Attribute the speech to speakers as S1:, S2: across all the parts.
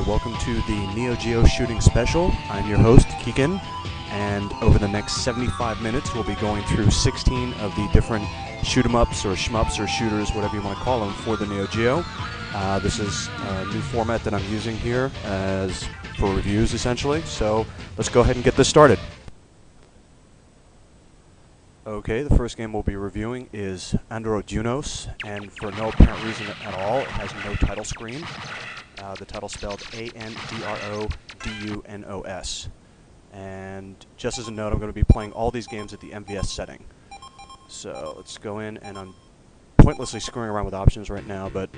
S1: welcome to the Neo Geo Shooting Special. I'm your host, Kiken, and over the next 75 minutes we'll be going through 16 of the different shoot-em-ups or shmups or shooters, whatever you want to call them, for the Neo Geo. This is a new format that I'm using here for reviews, essentially, so let's go ahead and get this started. Okay, the first game we'll be reviewing is Androgynos, and for no apparent reason at all, it has no title screen. The title spelled Androdunos. And just as a note, I'm going to be playing all these games at the MVS setting. So let's go in, and I'm pointlessly screwing around with options right now, but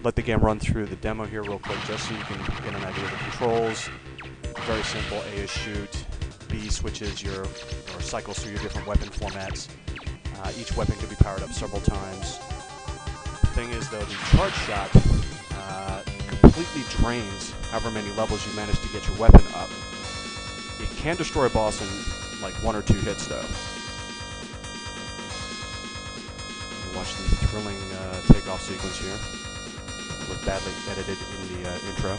S1: let the game run through the demo here real quick just so you can get an idea of the controls. Very simple. A is shoot. B switches or cycles through your different weapon formats. Each weapon can be powered up several times. The thing is, though, the charge shot completely drains however many levels you manage to get your weapon up. It can destroy a boss in like 1 or 2 hits, though. Watch the thrilling takeoff sequence here. It was badly edited in the intro.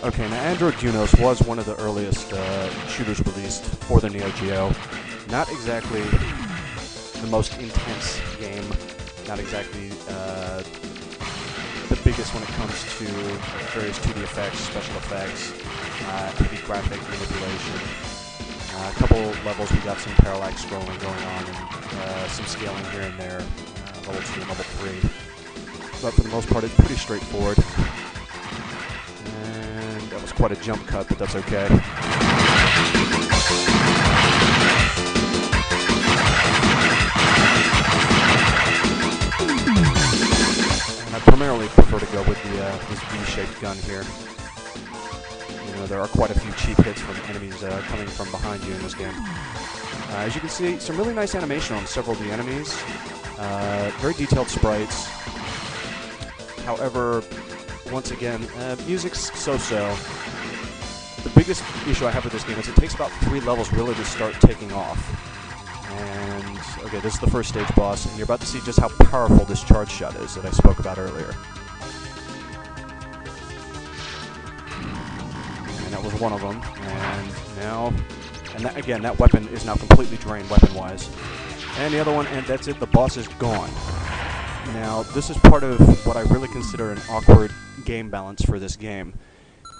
S1: Okay, now Androgynos was one of the earliest shooters released for the Neo Geo. Not exactly the most intense game, not exactly the biggest when it comes to various 2D effects, special effects, heavy graphic manipulation. A couple levels we got some parallax scrolling going on and some scaling here and there, level 2 and level 3. But for the most part, it's pretty straightforward. That was quite a jump cut, but that's okay. And I primarily prefer to go with this V-shaped gun here. You know, there are quite a few cheap hits from enemies coming from behind you in this game. As you can see, some really nice animation on several of the enemies. Very detailed sprites. However, once again, music's so-so. The biggest issue I have with this game is it takes about 3 levels really to start taking off. And, okay, this is the first stage boss, and you're about to see just how powerful this charge shot is that I spoke about earlier. And that was one of them, and now, that weapon is now completely drained weapon-wise. And the other one, and that's it, the boss is gone. Now, this is part of what I really consider an awkward game balance for this game.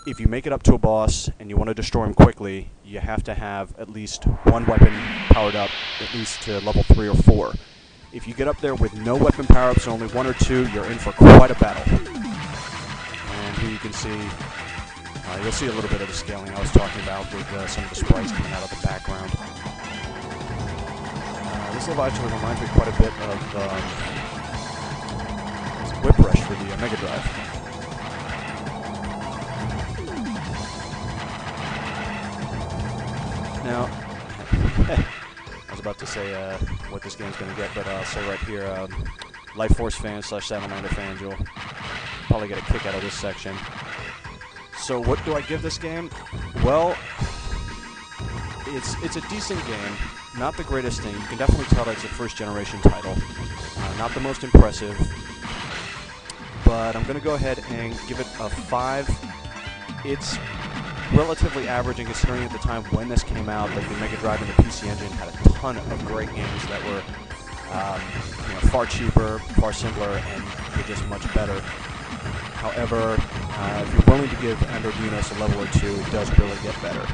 S1: If you make it up to a boss and you want to destroy him quickly, you have to have at least one weapon powered up, at least to level 3 or 4. If you get up there with no weapon power-ups, only 1 or 2, you're in for quite a battle. And here you can see, you'll see a little bit of the scaling I was talking about with some of the sprites coming out of the background. This level actually reminds me quite a bit of Whip Rush for the Mega Drive. Now, I was about to say what this game's going to get, but I'll say right here, Life Force fans / Salamander fans, you'll probably get a kick out of this section. So what do I give this game? Well, it's a decent game, not the greatest thing. You can definitely tell that it's a first-generation title. Not the most impressive, but I'm going to go ahead and give it a 5. It's relatively average, and considering at the time when this came out that the Mega Drive and the PC Engine had a ton of great games that were far cheaper, far simpler, and were just much better. However, if you're willing to give Androgynos a level or 2, it does really get better.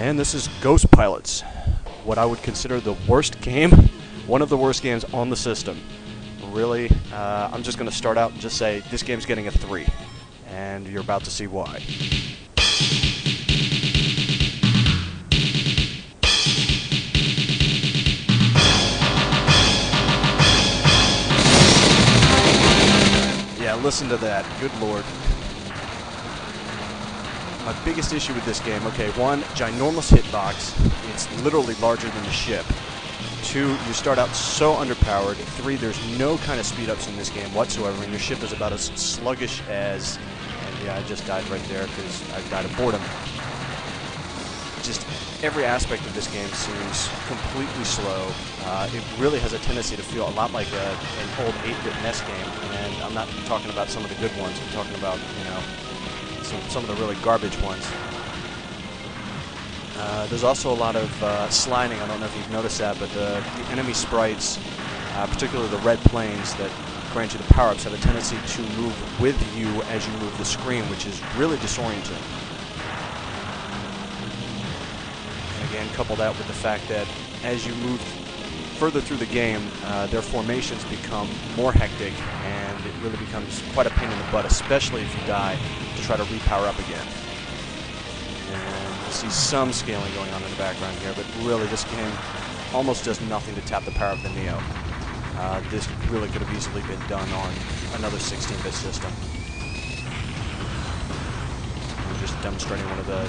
S1: And this is Ghost Pilots, what I would consider the worst game, one of the worst games on the system. Really, I'm just going to start out and just say this game's getting a 3, and you're about to see why. Yeah, listen to that. Good lord. My biggest issue with this game, okay, 1, ginormous hitbox. It's literally larger than the ship. 2, you start out so underpowered. 3, there's no kind of speed-ups in this game whatsoever, and your ship is about as sluggish as... And yeah, I just died right there because I died of boredom. Just every aspect of this game seems completely slow. It really has a tendency to feel a lot like an old 8-bit NES game, and I'm not talking about some of the good ones. I'm talking about, you know, some of the really garbage ones. There's also a lot of sliding. I don't know if you've noticed that, but the enemy sprites, particularly the red planes that grant you the power-ups, have a tendency to move with you as you move the screen, which is really disorienting. And again, couple that with the fact that as you move further through the game, their formations become more hectic, and it really becomes quite a pain in the butt, especially if you die, to try to repower up again. And you see some scaling going on in the background here, but really this game almost does nothing to tap the power of the Neo. This really could have easily been done on another 16-bit system. I'm just demonstrating one of the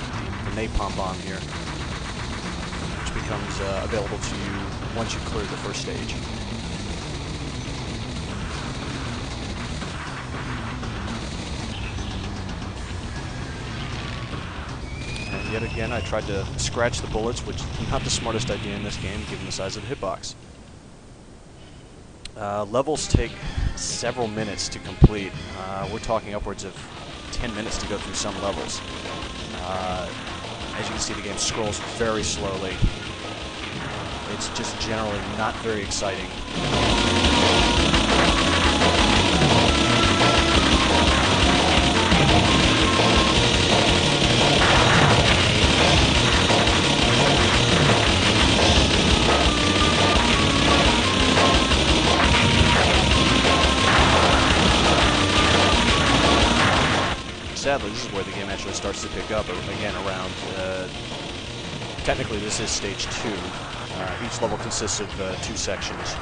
S1: napalm bomb here, which becomes available to you once you clear the first stage. And yet again, I tried to scratch the bullets, which is not the smartest idea in this game, given the size of the hitbox. Levels take several minutes to complete. We're talking upwards of 10 minutes to go through some levels. As you can see, the game scrolls very slowly. It's just generally not very exciting. Sadly, this is where the game actually starts to pick up, again, around, technically this is stage 2. Each level consists of 2 sections.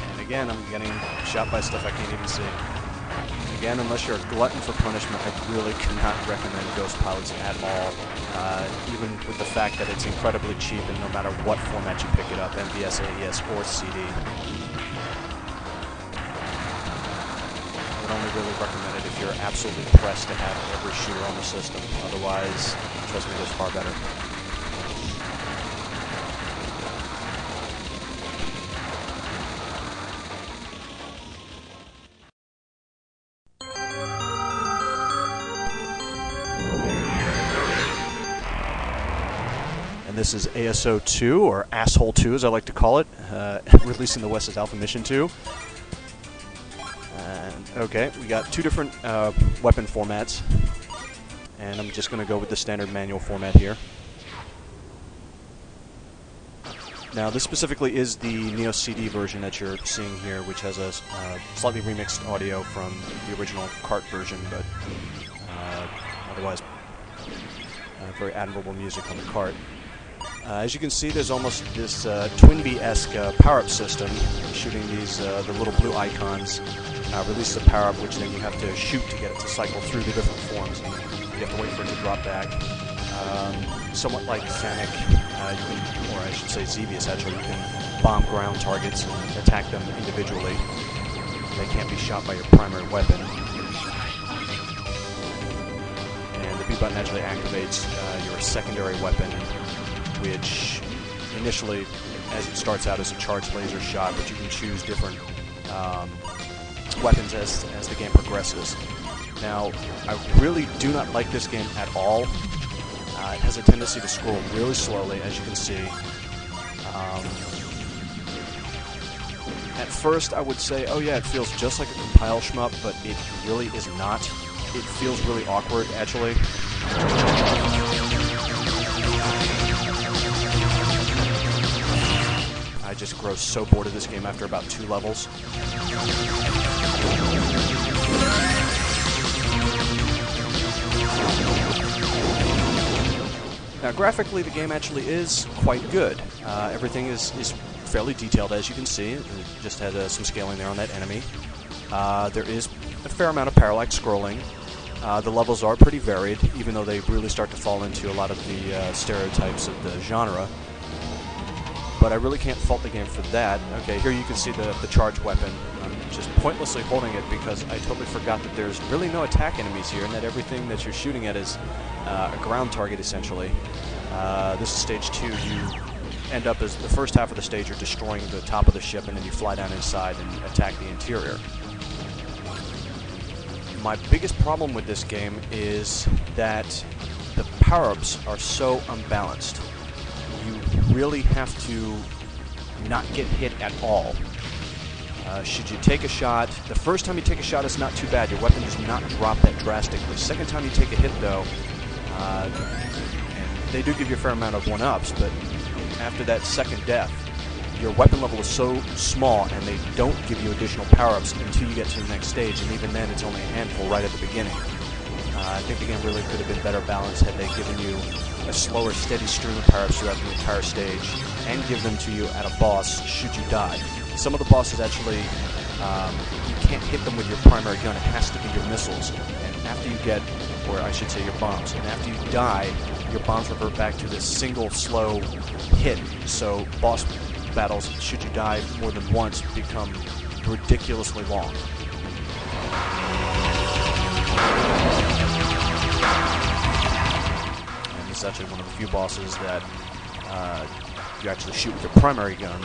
S1: And again, I'm getting shot by stuff I can't even see. Again, unless you're a glutton for punishment, I really cannot recommend Ghost Pilots at all. Even with the fact that it's incredibly cheap, and no matter what format you pick it up, MVS, AES, or CD. I would only really recommend it if you're absolutely pressed to have every shooter on the system. Otherwise, trust me, there's far better. And this is ASO 2, or Asshole 2 as I like to call it, releasing the West's Alpha Mission 2. Okay, we got 2 different weapon formats, and I'm just going to go with the standard manual format here. Now, this specifically is the Neo CD version that you're seeing here, which has a slightly remixed audio from the original cart version, but otherwise very admirable music on the cart. As you can see, there's almost this Twinbee-esque power-up system, shooting these the little blue icons. Releases a power-up, which then you have to shoot to get it to cycle through the different forms, and you have to wait for it to drop back. Somewhat like Sanic, or I should say Xevious actually, you can bomb ground targets and attack them individually. They can't be shot by your primary weapon. And the B button actually activates your secondary weapon, which initially, as it starts out, is a charged laser shot, but you can choose different weapons as the game progresses. Now, I really do not like this game at all. It has a tendency to scroll really slowly, as you can see. At first, I would say, oh yeah, it feels just like a compile shmup, but it really is not. It feels really awkward, actually. just grow so bored of this game after about 2 levels. Now, graphically, the game actually is quite good. Everything is fairly detailed, as you can see. It just had some scaling there on that enemy. There is a fair amount of parallax scrolling. The levels are pretty varied, even though they really start to fall into a lot of the stereotypes of the genre. But I really can't fault the game for that. Okay, here you can see the charge weapon. I'm just pointlessly holding it because I totally forgot that there's really no attack enemies here, and that everything that you're shooting at is a ground target, essentially. This is stage 2. You end up as the first half of the stage, you're destroying the top of the ship, and then you fly down inside and attack the interior. My biggest problem with this game is that the power-ups are so unbalanced. You really have to not get hit at all. Should you take a shot, the first time you take a shot is not too bad. Your weapon does not drop that drastically. Second time you take a hit, though, and they do give you a fair amount of 1-ups, but after that second death, your weapon level is so small, and they don't give you additional power-ups until you get to the next stage, and even then it's only a handful right at the beginning. I think the game really could have been better balanced had they given you a slower, steady stream of power-ups throughout the entire stage, and give them to you at a boss should you die. Some of the bosses actually, you can't hit them with your primary gun, it has to be your missiles. And after you get, or I should say your bombs, and after you die, your bombs revert back to this single slow hit. So boss battles, should you die more than once, become ridiculously long. And this is actually one of the few bosses that you actually shoot with your primary gun.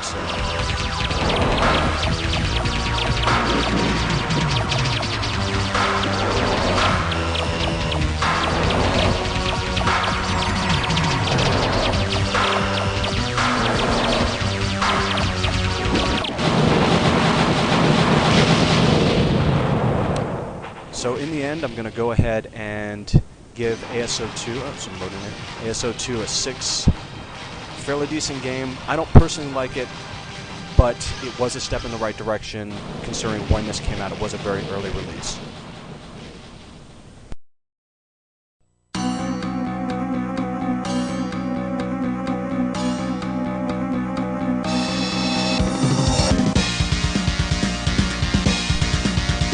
S1: So in the end, I'm going to go ahead and give ASO2, some loading there, ASO2 a 6. Fairly decent game. I don't personally like it, but it was a step in the right direction considering when this came out. It was a very early release.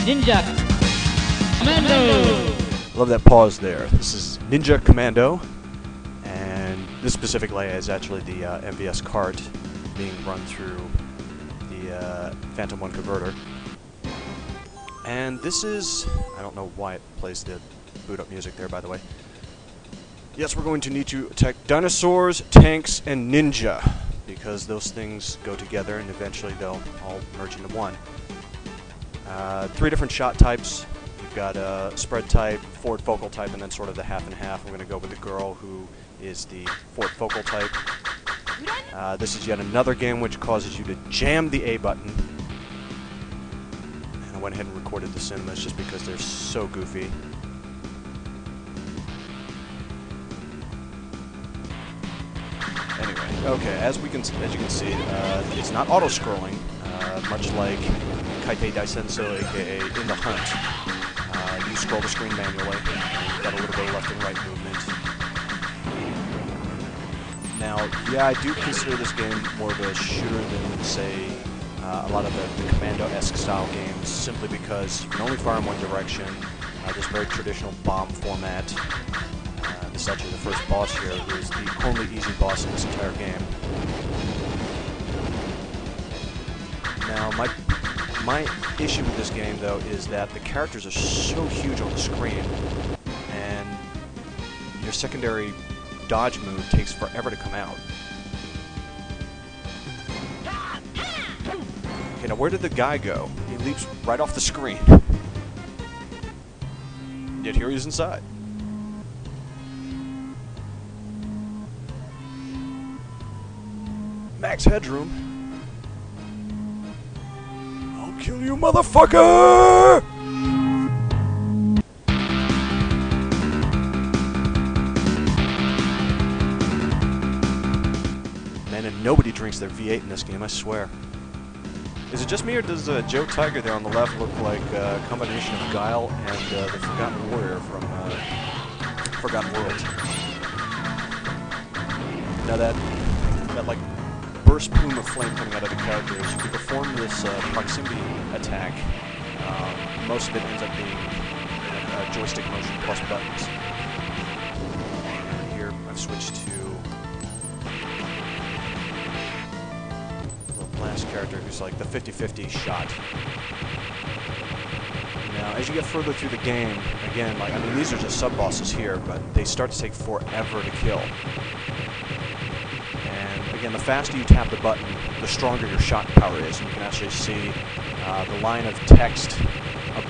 S2: Ninja Commando!
S1: Love that pause there. This is Ninja Commando, and this specific layout is actually the MVS cart being run through the Phantom 1 converter. And this is, I don't know why it plays the boot up music there, by the way. Yes, we're going to need to attack dinosaurs, tanks, and ninja, because those things go together and eventually they'll all merge into one. 3 different shot types. You've got a spread type, forward focal type, and then sort of the half and half. I'm going to go with the girl who is the forward focal type. This is yet another game which causes you to jam the A button. And I went ahead and recorded the cinemas just because they're so goofy. Anyway, okay, as you can see, it's not auto-scrolling, much like Kaitei Daisenso, aka In the Hunt. You scroll the screen manually. You've got a little bit of left and right movement. Now, yeah, I do consider this game more of a shooter than, say, a lot of the Commando-esque style games, simply because you can only fire in one direction. This very traditional bomb format. This is actually the first boss here, who is the only easy boss in this entire game. Now, my issue with this game, though, is that the characters are so huge on the screen, and your secondary dodge move takes forever to come out. Okay, now where did the guy go? He leaps right off the screen. Yet here he is inside. Max headroom. I'll kill you, motherfucker! Man, and nobody drinks graphics. They're V8 in this game, I swear. Is it just me, or does Joe Tiger there on the left look like a combination of Guile and the Forgotten Warrior from Forgotten Worlds? Now that like burst plume of flame coming out of the character, as you can perform this proximity attack, most of it ends up being joystick motion plus buttons. And here I've switched to the last character who's like the 50-50 shot. Now, as you get further through the game, again, like, I mean, these are just sub-bosses here, but they start to take forever to kill. And again, the faster you tap the button, the stronger your shot power is. And you can actually see the line of text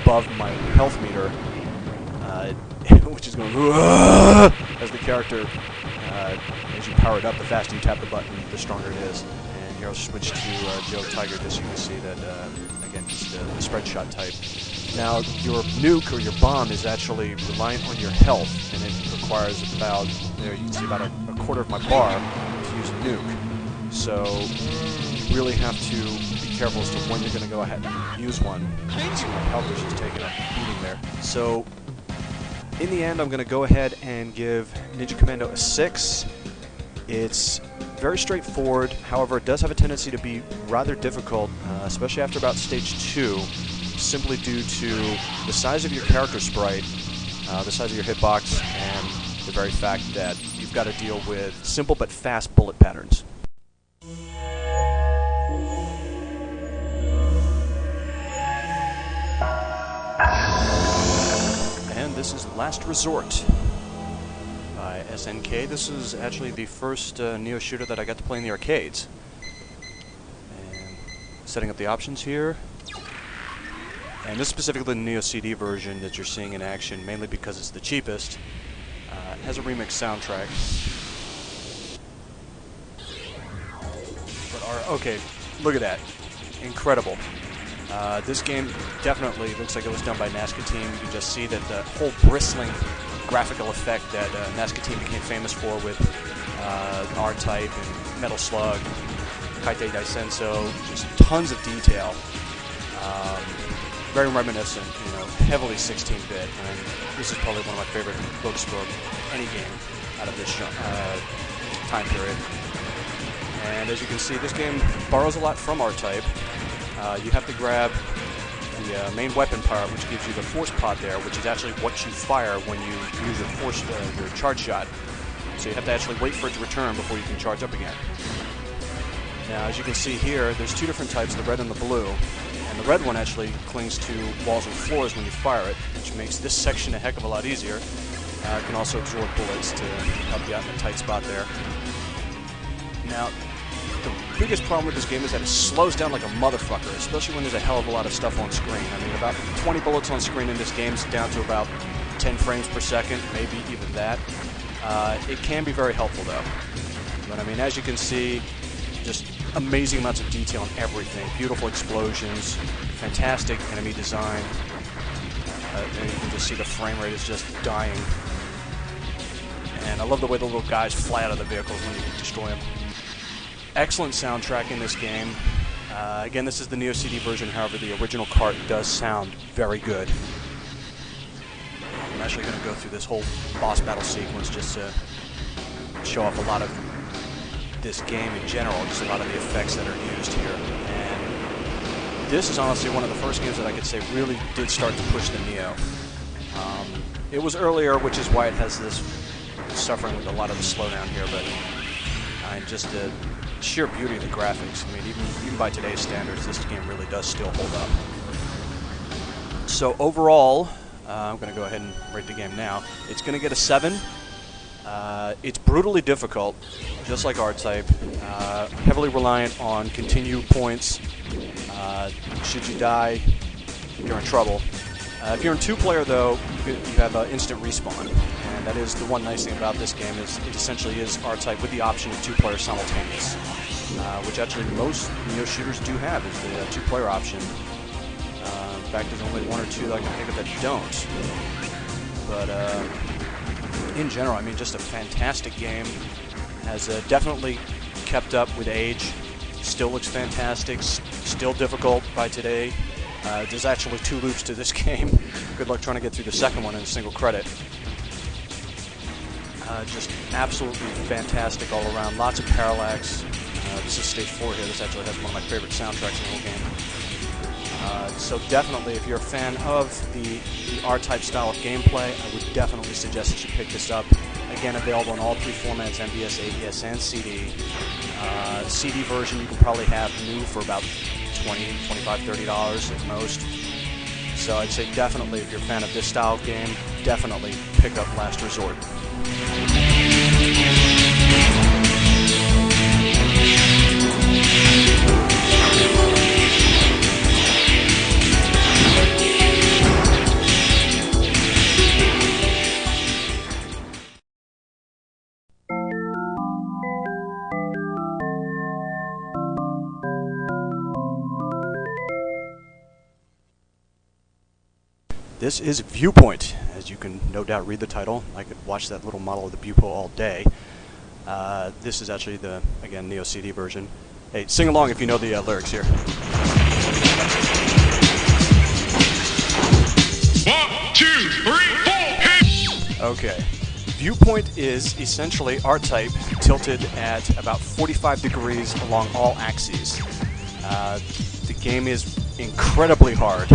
S1: above my health meter, which is going as the character, as you power it up, the faster you tap the button, the stronger it is. And here I'll switch to Joe Tiger, just so you can see that, again, just the spread shot type. Now, your nuke or your bomb is actually reliant on your health, and it requires about, there you can see about a quarter of my bar to use a nuke. So you really have to be careful as to when you're going to go ahead and use one. You can see my health is just taking a beating there. So in the end, I'm going to go ahead and give Ninja Commando a 6. It's very straightforward. However, it does have a tendency to be rather difficult, especially after about stage 2. Simply due to the size of your character sprite, the size of your hitbox, and the very fact that you've got to deal with simple but fast bullet patterns. And this is Last Resort by SNK. This is actually the first Neo shooter that I got to play in the arcades. And setting up the options here. And this is specifically the Neo CD version that you're seeing in action, mainly because it's the cheapest. It has a remix soundtrack. But okay, look at that. Incredible. This game definitely looks like it was done by Nazca Team. You can just see that the whole bristling graphical effect that Nazca Team became famous for with R-Type and Metal Slug, Kaite Daisenso, just tons of detail. Very reminiscent, you know, heavily 16-bit, and this is probably one of my favorite books for any game out of this time period. And as you can see, this game borrows a lot from R-Type. You have to grab the main weapon part, which gives you the force pod there, which is actually what you fire when you use your charge shot. So you have to actually wait for it to return before you can charge up again. Now, as you can see here, there's two different types, the red and the blue. And the red one actually clings to walls and floors when you fire it, which makes this section a heck of a lot easier. It can also absorb bullets to help you out in a tight spot there. Now, the biggest problem with this game is that it slows down like a motherfucker, especially when there's a hell of a lot of stuff on screen. I mean, about 20 bullets on screen in this game is down to about 10 frames per second, maybe even that. It can be very helpful, though. But I mean, as you can see, just amazing amounts of detail on everything. Beautiful explosions, fantastic enemy design. And you can just see the frame rate is just dying. And I love the way the little guys fly out of the vehicles when you destroy them. Excellent soundtrack in this game. Again, this is the Neo CD version, however, the original cart does sound very good. I'm actually going to go through this whole boss battle sequence just to show off a lot of this game in general, just a lot of the effects that are used here. And this is honestly one of the first games that I could say really did start to push the Neo. It was earlier, which is why it has this suffering with a lot of the slowdown here, but just the sheer beauty of the graphics. I mean, even by today's standards, this game really does still hold up. So overall, I'm going to go ahead and rate the game now. It's going to get a 7. It's brutally difficult, just like R-Type, heavily reliant on continue points. Should you die, you're in trouble. If you're in 2-player, though, you have instant respawn, and that is the one nice thing about this game is it essentially is R-Type with the option of 2-player simultaneous, which actually most Neo shooters do have, is the 2-player option. In fact, there's only 1 or 2 that I can think of that don't. But in general, I mean, just a fantastic game. Has definitely kept up with age. Still looks fantastic, still difficult by today. There's actually 2 loops to this game. Good luck trying to get through the second one in a single credit. Just absolutely fantastic all around. Lots of parallax. This is stage 4 here. This actually has one of my favorite soundtracks in the whole game. So definitely, if you're a fan of the R-Type style of gameplay, I would definitely suggest that you pick this up. Again, available in all 3 formats, MVS, AVS, and CD. CD version you can probably have new for about $20, $25, $30 at most. So I'd say definitely, if you're a fan of this style of game, definitely pick up Last Resort. This is Viewpoint. As you can no doubt read the title, I could watch that little model of the Bupo all day. This is actually the, again, Neo CD version. Hey, sing along if you know the lyrics here.
S2: 1, 2, 3, 4, hit!
S1: Okay. Viewpoint is essentially R-Type tilted at about 45 degrees along all axes. The game is incredibly hard.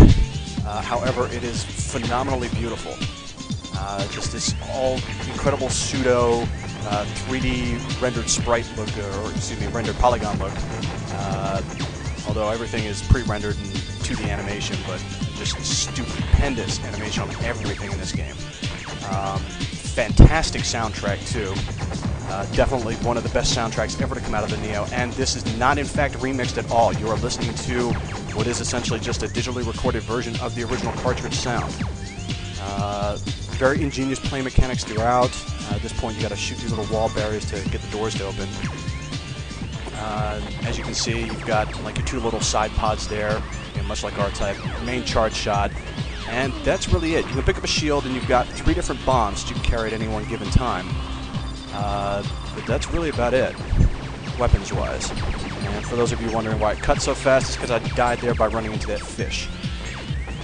S1: However, it is phenomenally beautiful. Just this all incredible pseudo 3D rendered sprite look, or excuse me, rendered polygon look. Although everything is pre-rendered in 2D animation, but just stupendous animation on everything in this game. Fantastic soundtrack too. Definitely one of the best soundtracks ever to come out of the Neo, and this is not in fact remixed at all. You are listening to what is essentially just a digitally recorded version of the original cartridge sound. Very ingenious play mechanics throughout. At this point you gotta shoot these little wall barriers to get the doors to open. As you can see, you've got like your 2 little side pods there, much like R-Type, main charge shot, and that's really it. You can pick up a shield and you've got 3 different bombs that you can carry at any one given time. But that's really about it, weapons-wise. And for those of you wondering why it cut so fast, it's because I died there by running into that fish.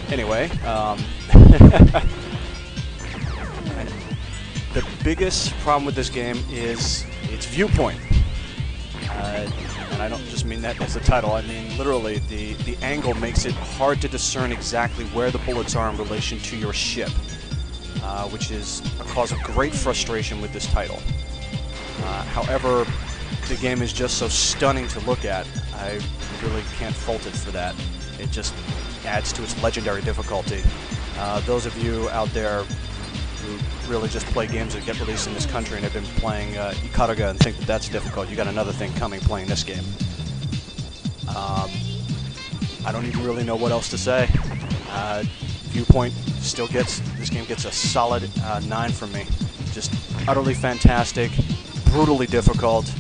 S1: Anyway, the biggest problem with this game is its viewpoint. And I don't just mean that as a title, I mean literally the angle makes it hard to discern exactly where the bullets are in relation to your ship, which is a cause of great frustration with this title. However, the game is just so stunning to look at, I really can't fault it for that. It just adds to its legendary difficulty. Those of you out there who really just play games that get released in this country and have been playing Ikaruga and think that that's difficult, you got another thing coming playing this game. I don't even really know what else to say. Viewpoint still gets, this game gets a solid 9 from me. Just utterly fantastic, brutally difficult,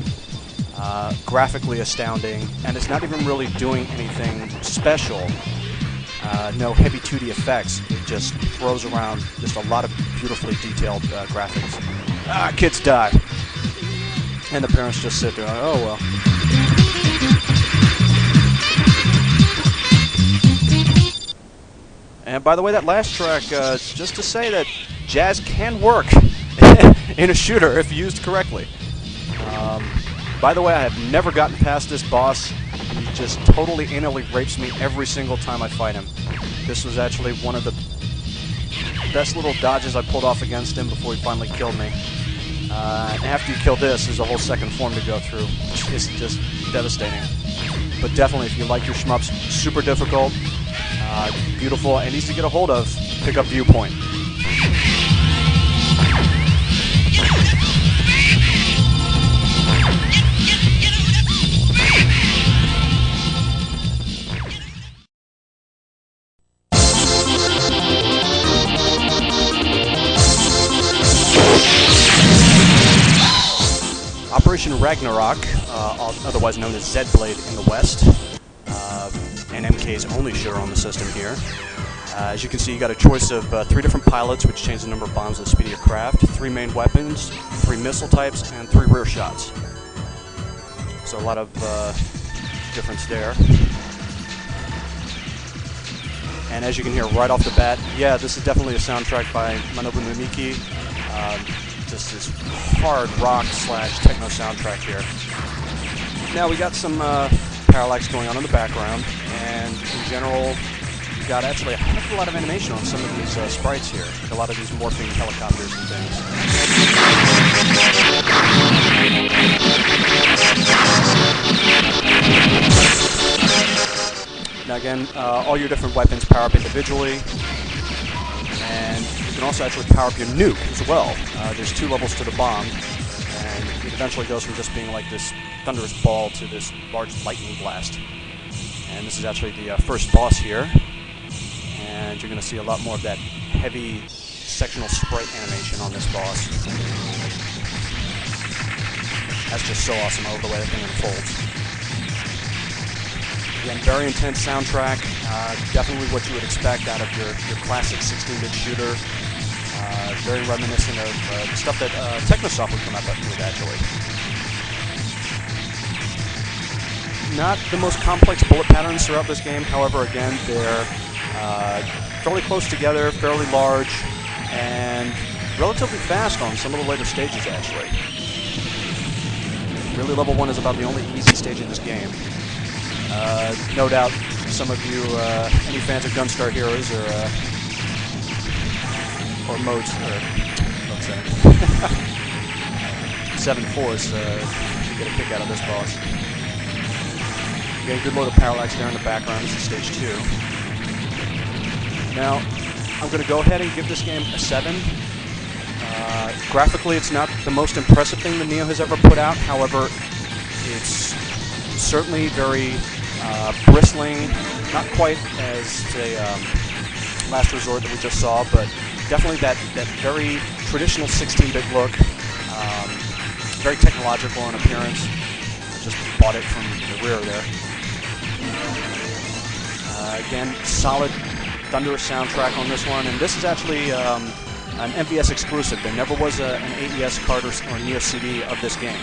S1: graphically astounding, and it's not even really doing anything special. No heavy 2D effects. It just throws around just a lot of beautifully detailed graphics. Kids die. And the parents just sit there like, oh well. And by the way, that last track, just to say that jazz can work in a shooter if used correctly. By the way, I have never gotten past this boss. He just totally anally rapes me every single time I fight him. This was actually one of the best little dodges I pulled off against him before he finally killed me. And after you kill this, there's a whole second form to go through, which is just devastating. But definitely, if you like your shmups, super difficult, beautiful, and easy to get a hold of, pick up Viewpoint. Operation Ragnarok, otherwise known as Z-Blade in the West, and MK's only shooter on the system here. As you can see, you got a choice of 3 different pilots, which change the number of bombs and the speed of your craft, 3 main weapons, 3 missile types, and 3 rear shots. So a lot of difference there. And as you can hear right off the bat, yeah, this is definitely a soundtrack by Manobu Mimiki. Just this hard rock / techno soundtrack here. Now we got some parallax going on in the background, and in general, we've got actually a heck of a lot of animation on some of these sprites here. Like a lot of these morphing helicopters and things. Now again, all your different weapons power up individually, and you can also actually power up your nuke as well. There's 2 levels to the bomb, and it eventually goes from just being like this thunderous ball to this large lightning blast. And this is actually the first boss here, and you're going to see a lot more of that heavy sectional sprite animation on this boss. That's just so awesome. I love the way that thing unfolds. Again, very intense soundtrack, definitely what you would expect out of your classic 16-bit shooter. Very reminiscent of stuff that Technosoft would come up with, actually. Not the most complex bullet patterns throughout this game, however, again, they're fairly close together, fairly large, and relatively fast on some of the later stages, actually. Really, level 1 is about the only easy stage in this game. No doubt, some of you, any fans of Gunstar Heroes or modes, mode 7 Force, get a kick out of this boss. Get a good load of parallax there in the background. This is stage 2. Now, I'm going to go ahead and give this game a 7. Graphically, it's not the most impressive thing that Neo has ever put out. However, it's certainly very bristling, not quite as a Last Resort that we just saw, but definitely that very traditional 16-bit look, very technological in appearance. I just bought it from the rear there. Again, solid, thunderous soundtrack on this one, and this is actually an MVS exclusive. There never was an AES card or Neo CD of this game.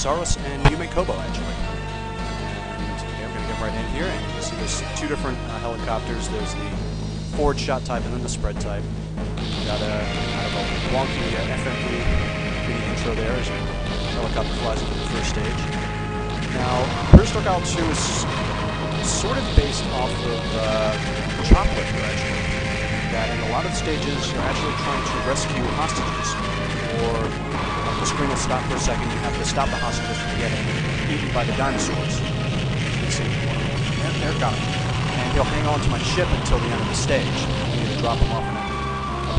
S1: Saros and Yume Kobo, actually. And yeah, we're going to get right in here, and you can see there's 2 different helicopters. There's the forward shot type and then the spread type. We got a kind of a wonky FMV mini intro there as your helicopter flies into the first stage. Now, Prehistoric Isle 2 is sort of based off of Chocolate, actually. That in a lot of the stages, you're actually trying to rescue hostages. or the screen will stop for a second. You have to stop the hostages from getting eaten by the dinosaurs. You can see one of them. There, got him. And he'll hang on to my ship until the end of the stage. You either drop him off in a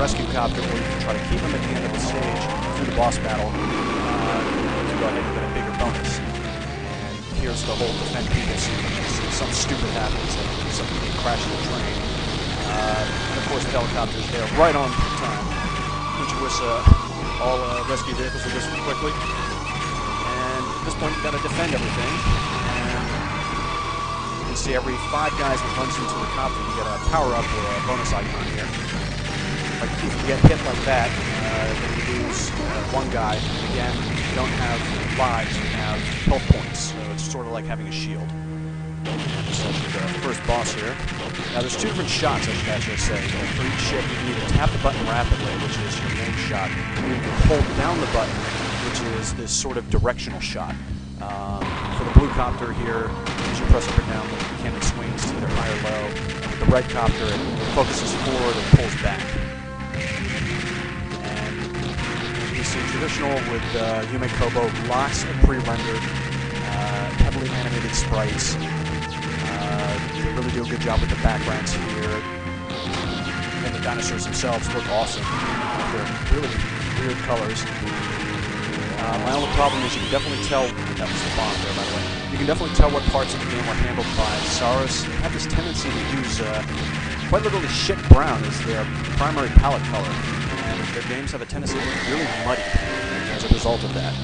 S1: rescue copter, or you can try to keep him at the end of the stage through the boss battle to go ahead and get a bigger bonus. And here's the whole defend people sequence. Something stupid happens, like something crashes a train. And of course the helicopter's there right on time. Which wish all rescue vehicles will just quickly. And at this point you've got to defend everything. And you can see every 5 guys that runs into the copter, you get a power-up or a bonus icon here. Like if you get hit like that, then you lose 1 guy. Again, you don't have lives, you have health points. So it's sort of like having a shield. This is the first boss here. Now there's 2 different shots, I should actually say. For each ship, you can either tap the button rapidly, which is your main shot, or you can hold down the button, which is this sort of directional shot. For the blue copter here, as you press up or down, the cannon swings to either high or low. And with the red copter, it focuses forward and pulls back. And as you can see, traditional with Yume Kobo, lots of pre-rendered, heavily animated sprites. They really do a good job with the backgrounds here. And the dinosaurs themselves look awesome. They're really weird colors. My only problem is you can definitely tell, that was the bomb there by the way, you can definitely tell what parts of the game were handled by Saurus. They have this tendency to use quite literally shit brown as their primary palette color. And their games have a tendency to look really muddy as a result of that.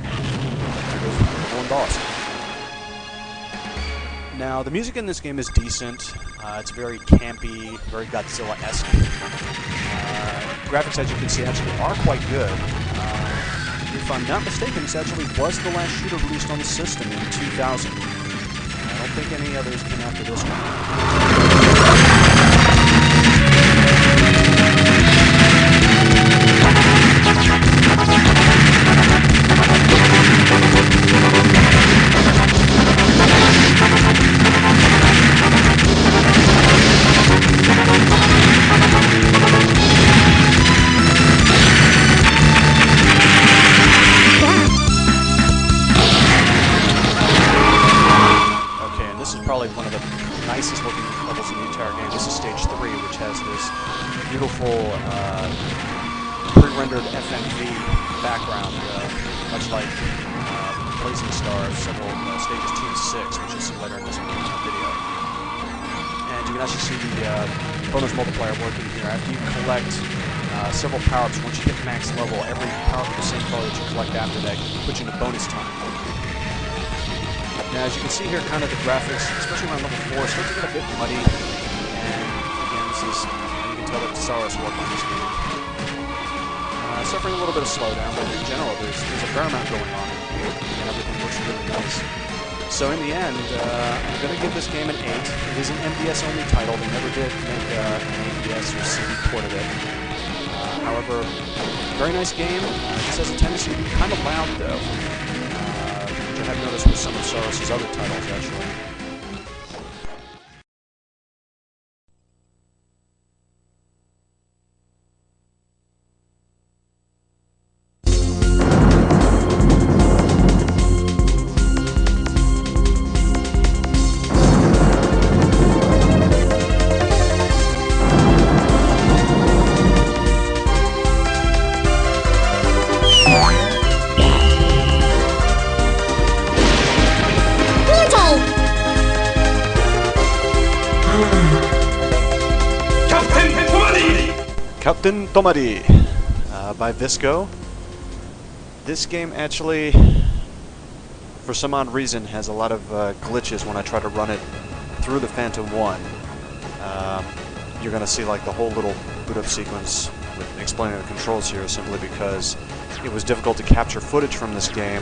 S1: There goes the one boss. Now, the music in this game is decent. It's very campy, very Godzilla-esque. Graphics, as you can see, actually are quite good. If I'm not mistaken, this actually was the last shooter released on the system in 2000. I don't think any others came after this one. Probably one of the nicest looking levels in the entire game. This is stage 3, which has this beautiful pre-rendered FMV background, much like Blazing Stars, several stages 2 and 6, which you'll see later in this video. And you can actually see the bonus multiplier working here. After you collect several power-ups, once you hit max level, every power-up of the same color that you collect after that puts you into bonus time. Now, as you can see here, kind of the graphics, especially around level 4, start to get a bit muddy. And again, this is, you can tell that Saurus worked on this game. Suffering a little bit of slowdown, but in general, there's a fair amount going on, and everything looks really nice. So in the end, I'm going to give this game an 8. It is an MVS-only title. They never did make an AVS or CD port of it. However, very nice game. This has a tendency to be kind of loud, though. I've noticed with some of Saurus' other titles, actually. Captain Tomari by Visco. This game actually, for some odd reason, has a lot of glitches when I try to run it through the Phantom 1. You're going to see like the whole little boot up sequence with explaining the controls here simply because it was difficult to capture footage from this game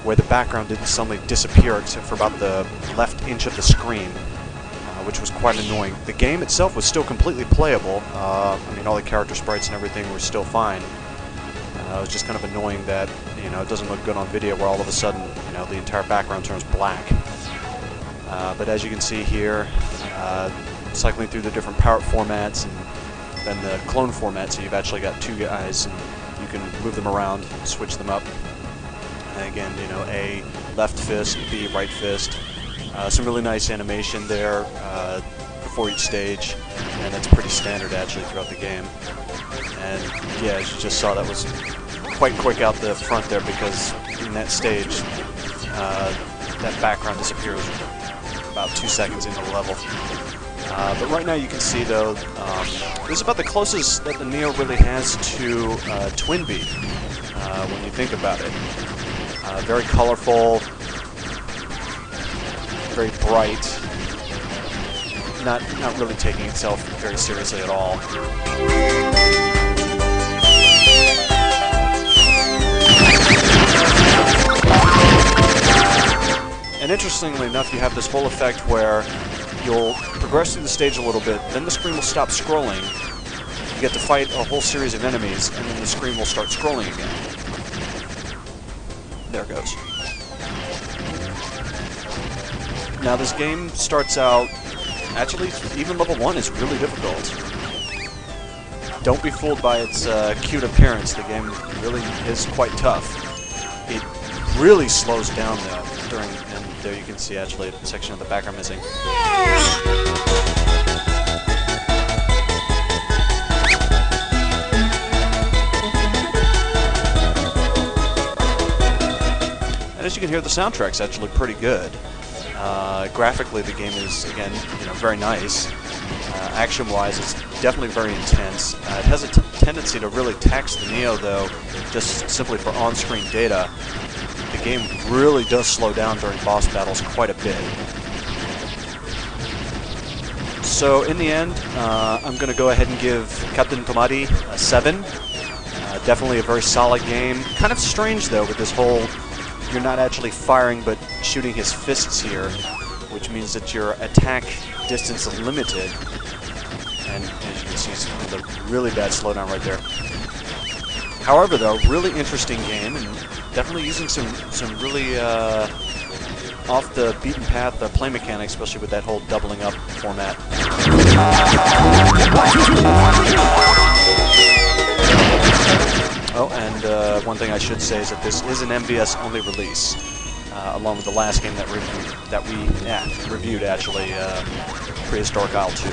S1: where the background didn't suddenly disappear except for about the left inch of the screen. Which was quite annoying. The game itself was still completely playable. I mean, all the character sprites and everything were still fine. It was just kind of annoying that, you know, it doesn't look good on video where all of a sudden, you know, the entire background turns black. But as you can see here, cycling through the different power formats and then the clone format, so you've actually got 2 guys, and can move them around, switch them up. And again, you know, A, left fist, B, right fist. Some really nice animation there before each stage, and that's pretty standard actually throughout the game. And yeah, as you just saw, that was quite quick out the front there, because in that stage, that background disappears about 2 seconds into the level. But right now you can see, though, this is about the closest that the Neo really has to Twin Beat, when you think about it. Very colorful, very bright, not really taking itself very seriously at all. And interestingly enough, you have this whole effect where you'll progress through the stage a little bit, then the screen will stop scrolling, you get to fight a whole series of enemies, and then the screen will start scrolling again. There it goes. Now this game starts out, actually, even level 1 is really difficult. Don't be fooled by its cute appearance. The game really is quite tough. It really slows down though during, and there you can see actually a section of the background missing. And as you can hear, the soundtrack's actually pretty good. Graphically, the game is, again, you know, very nice. Action-wise, it's definitely very intense. It has a tendency to really tax the Neo, though, just simply for on-screen data. The game really does slow down during boss battles quite a bit. So, in the end, I'm going to go ahead and give Captain Tomari a 7. Definitely a very solid game. Kind of strange, though, with this whole... You're not actually firing, but shooting his fists here, which means that your attack distance is limited. And as you can see, the really bad slowdown right there. However, though, really interesting game, and definitely using some really off the beaten path play mechanics, especially with that whole doubling up format. Oh, and one thing I should say is that this is an MVS-only release, along with the last game that we reviewed, actually, Prehistoric Isle 2.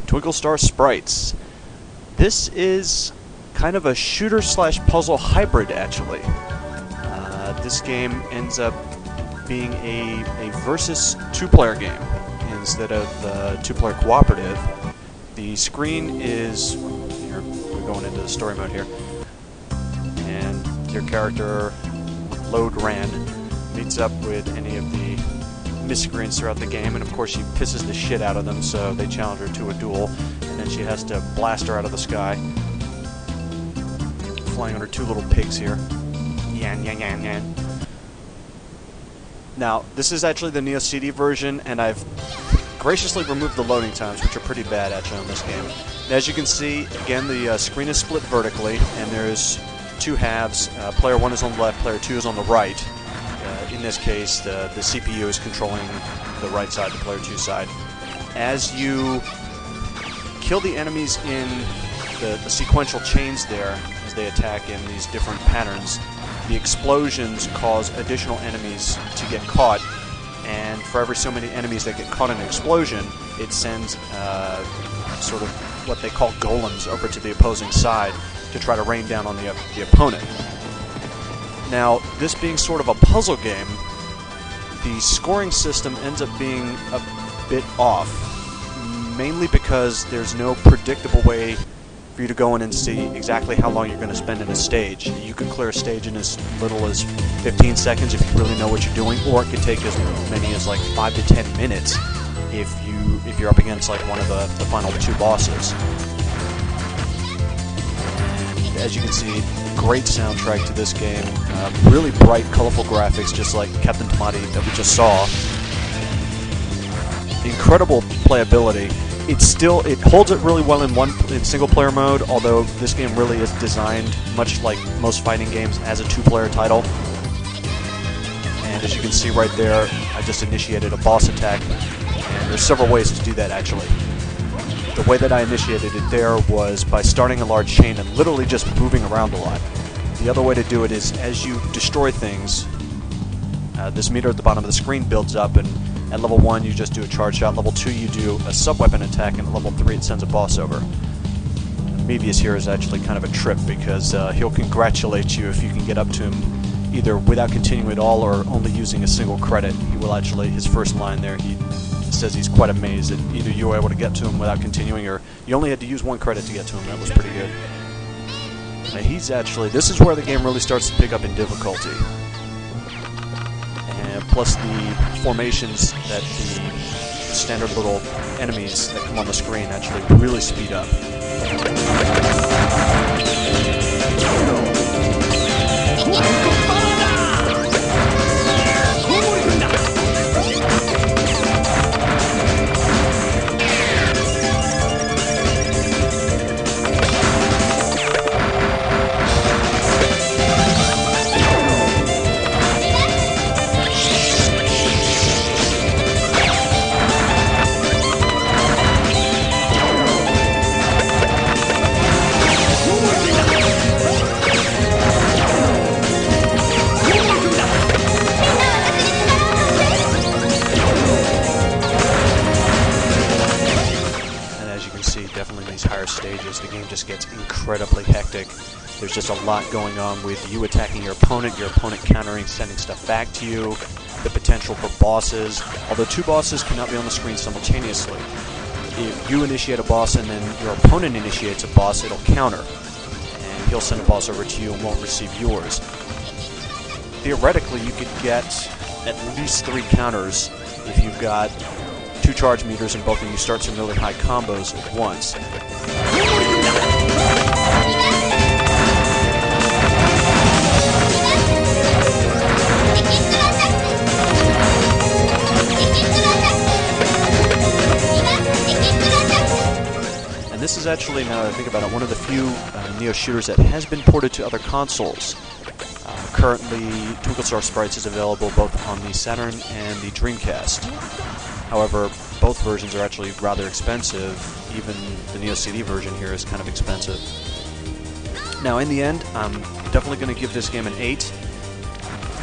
S1: Twinkle Star Sprites. This is kind of a shooter/puzzle hybrid, actually. This game ends up being a versus two-player game instead of two-player cooperative. The screen is, here, we're going into the story mode here, and your character, Load Rand, meets up with any of the miscreants throughout the game, and of course she pisses the shit out of them, so they challenge her to a duel, and then she has to blast her out of the sky, flying on her two little pigs here. Yan, yan, yan, yan. Now, this is actually the Neo CD version, and I've graciously removed the loading times, which are pretty bad actually on this game. And as you can see, again, the screen is split vertically, and there's two halves. Player 1 is on the left, player 2 is on the right. In this case, the CPU is controlling the right side, the player 2 side. As you kill the enemies in the sequential chains there, as they attack in these different patterns, the explosions cause additional enemies to get caught, and for every so many enemies that get caught in an explosion, it sends sort of what they call golems over to the opposing side to try to rain down on the opponent. Now, this being sort of a puzzle game, the scoring system ends up being a bit off, mainly because there's no predictable way for you to go in and see exactly how long you're going to spend in a stage. You could clear a stage in as little as 15 seconds if you really know what you're doing, or it could take as many as like 5 to 10 minutes if you're up against like one of the final two bosses. And as you can see, great soundtrack to this game, really bright, colorful graphics, just like Captain Tomati that we just saw. Incredible playability. It holds it really well in single-player mode, although this game really is designed, much like most fighting games, as a two-player title. And as you can see right there, I just initiated a boss attack, and there's several ways to do that actually. The way that I initiated it there was by starting a large chain and literally just moving around a lot. The other way to do it is as you destroy things, this meter at the bottom of the screen builds up, and at level 1 you just do a charge shot, level 2 you do a sub-weapon attack, and at level 3 it sends a boss over. Mevius here is actually kind of a trip because he'll congratulate you if you can get up to him either without continuing at all or only using a single credit. He will actually, his first line there, he says he's quite amazed that either you were able to get to him without continuing or you only had to use one credit to get to him. That was pretty good. He's actually, this is where the game really starts to pick up in difficulty. And plus the formations that the standard little enemies that come on the screen actually really speed up. Definitely in these higher stages, the game just gets incredibly hectic. There's just a lot going on with you attacking your opponent countering, sending stuff back to you, the potential for bosses. Although two bosses cannot be on the screen simultaneously. If you initiate a boss and then your opponent initiates a boss, it'll counter. And he'll send a boss over to you and won't receive yours. Theoretically, you could get at least 3 counters if you've got 2 charge meters and both of you start some really high combos at once. And this is actually, now that I think about it, one of the few Neo shooters that has been ported to other consoles. Currently, Twinkle Star Sprites is available both on the Saturn and the Dreamcast. However, both versions are actually rather expensive. Even the Neo CD version here is kind of expensive. Now, in the end, I'm definitely going to give this game an 8.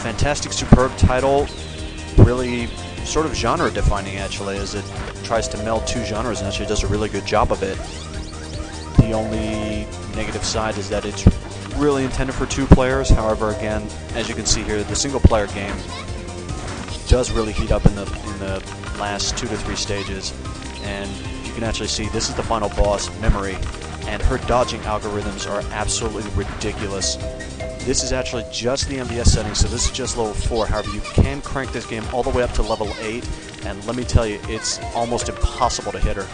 S1: Fantastic, superb title. Really sort of genre-defining, actually, as it tries to meld 2 genres and actually does a really good job of it. The only negative side is that it's really intended for 2 players. However, again, as you can see here, the single-player game does really heat up in the last 2 to 3 stages, and you you can actually see this is the final boss, Memory, and her dodging algorithms are absolutely ridiculous. This is actually just the MVS setting, so this is just level 4. However, you can crank this game all the way up to level 8, and let me tell you, it's almost impossible to hit her.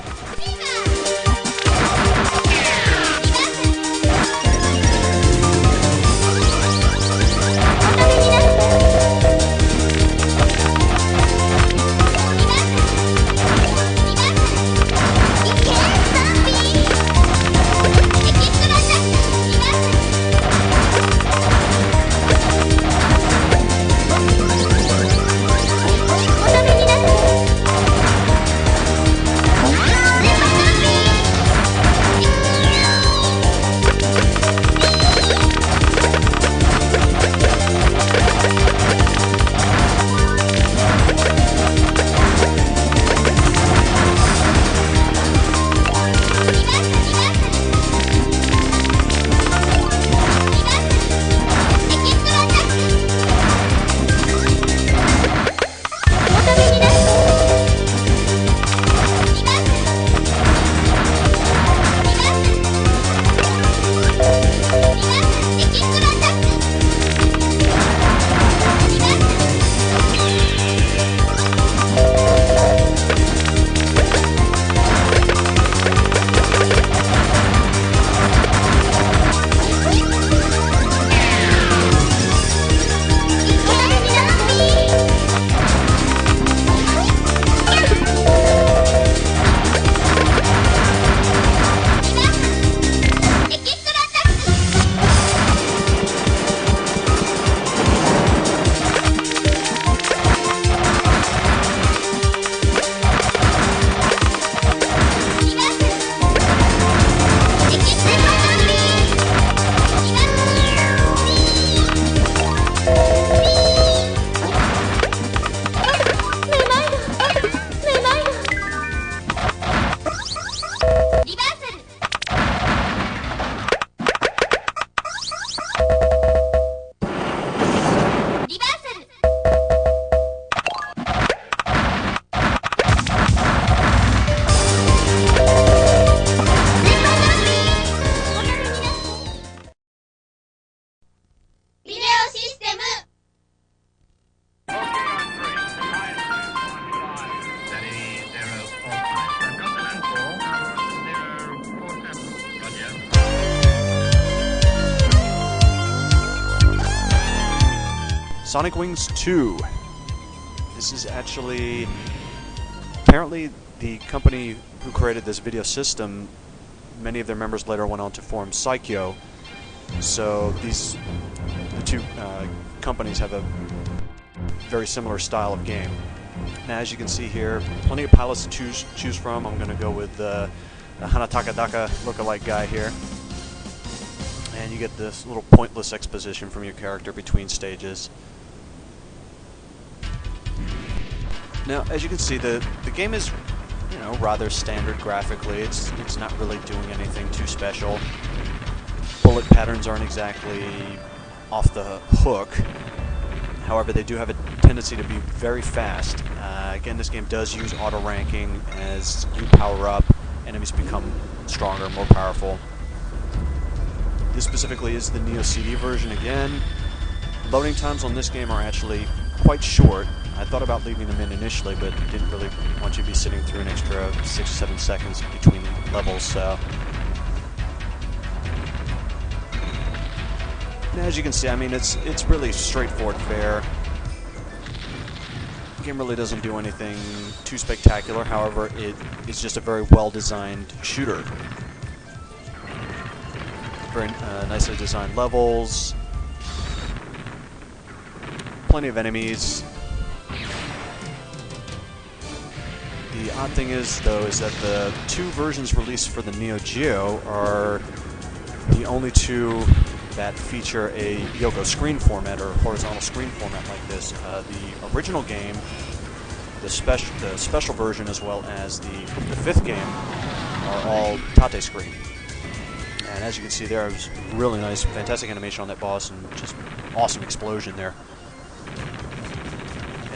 S1: Sonic Wings 2. This is actually, apparently the company who created this video system, many of their members later went on to form Psycho. So the two companies have a very similar style of game. Now, as you can see here, plenty of pilots to choose from. I'm going to go with the Hanataka Daka lookalike guy here. And you get this little pointless exposition from your character between stages. Now, as you can see, the game is, rather standard graphically. It's not really doing anything too special. Bullet patterns aren't exactly off the hook. However, they do have a tendency to be very fast. Again, this game does use auto ranking. As you power up, enemies become stronger, more powerful. This specifically is the Neo CD version again. Loading times on this game are actually quite short. I thought about leaving them in initially, but didn't really want you to be sitting through an extra 6 or 7 seconds between levels, so. And as you can see, I mean, it's really straightforward fare. The game really doesn't do anything too spectacular. However, it is just a very well-designed shooter. Very nicely designed levels. Plenty of enemies. The odd thing is, though, is that the two versions released for the Neo Geo are the only two that feature a Yoko screen format or horizontal screen format like this. The original game, the special version, as well as the fifth game, are all Tate screen. And as you can see there, it was really nice, fantastic animation on that boss, and just awesome explosion there.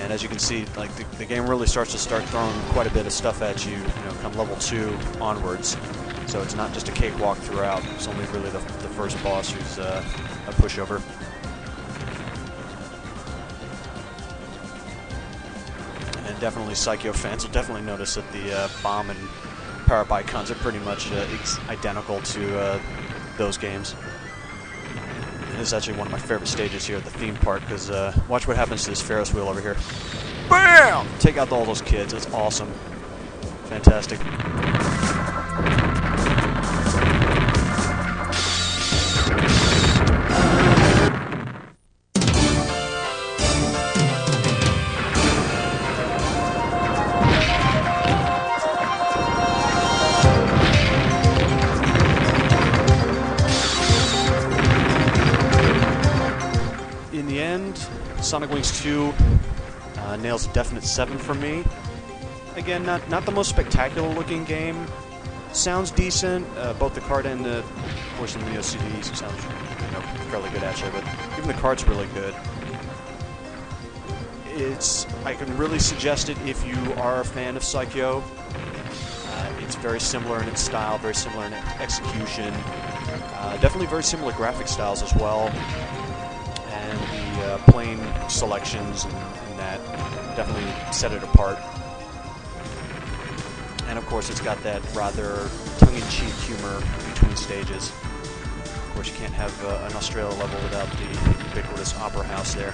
S1: And as you can see, like the game really starts to throwing quite a bit of stuff at you, come level 2 onwards. So it's not just a cakewalk throughout. It's only really the first boss who's a pushover. And definitely Psycho fans will definitely notice that the bomb and power-up icons are pretty much identical to those games. And this is actually one of my favorite stages here at the theme park, because watch what happens to this Ferris wheel over here. BAM! Take out all those kids. It's awesome. Fantastic. In the end, Sonic Wings 2 nails a definite 7 for me. Again, not the most spectacular looking game. Sounds decent. Both the cart and the portion of the OCD sounds fairly good actually, but even the cart's really good. I can really suggest it if you are a fan of Psycho. It's very similar in its style, very similar in execution. Definitely very similar graphic styles as well. And the plane selections and that definitely set it apart. And of course, it's got that rather tongue-in-cheek humor between stages. Of course, you can't have an Australia level without the ubiquitous opera house there.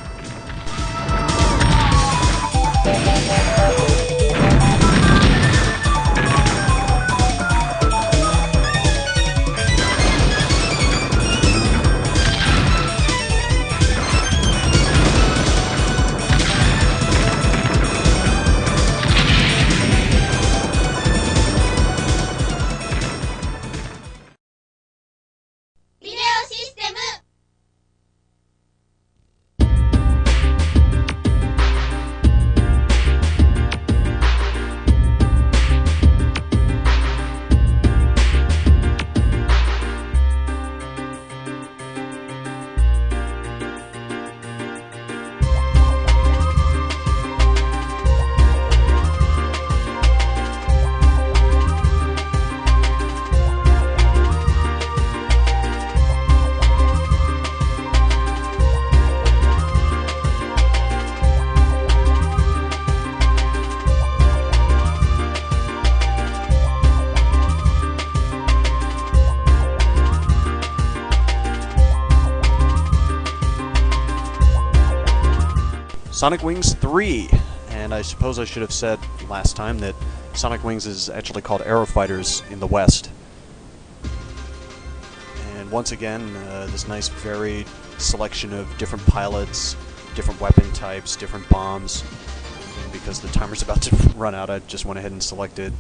S1: Sonic Wings 3, and I suppose I should have said last time that Sonic Wings is actually called Aero Fighters in the West. And once again, this nice varied selection of different pilots, different weapon types, different bombs. And because the timer's about to run out, I just went ahead and selected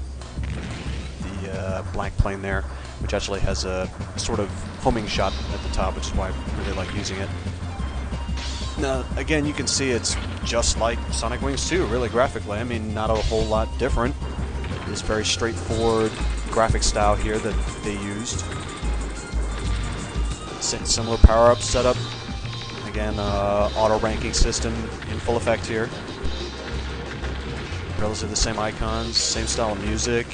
S1: the black plane there, which actually has a sort of homing shot at the top, which is why I really like using it. Now, again, you can see it's just like Sonic Wings 2, really graphically. I mean, not a whole lot different. It's very straightforward graphic style here that they used. Similar power-up setup. Again, auto-ranking system in full effect here. Relatively the same icons, same style of music.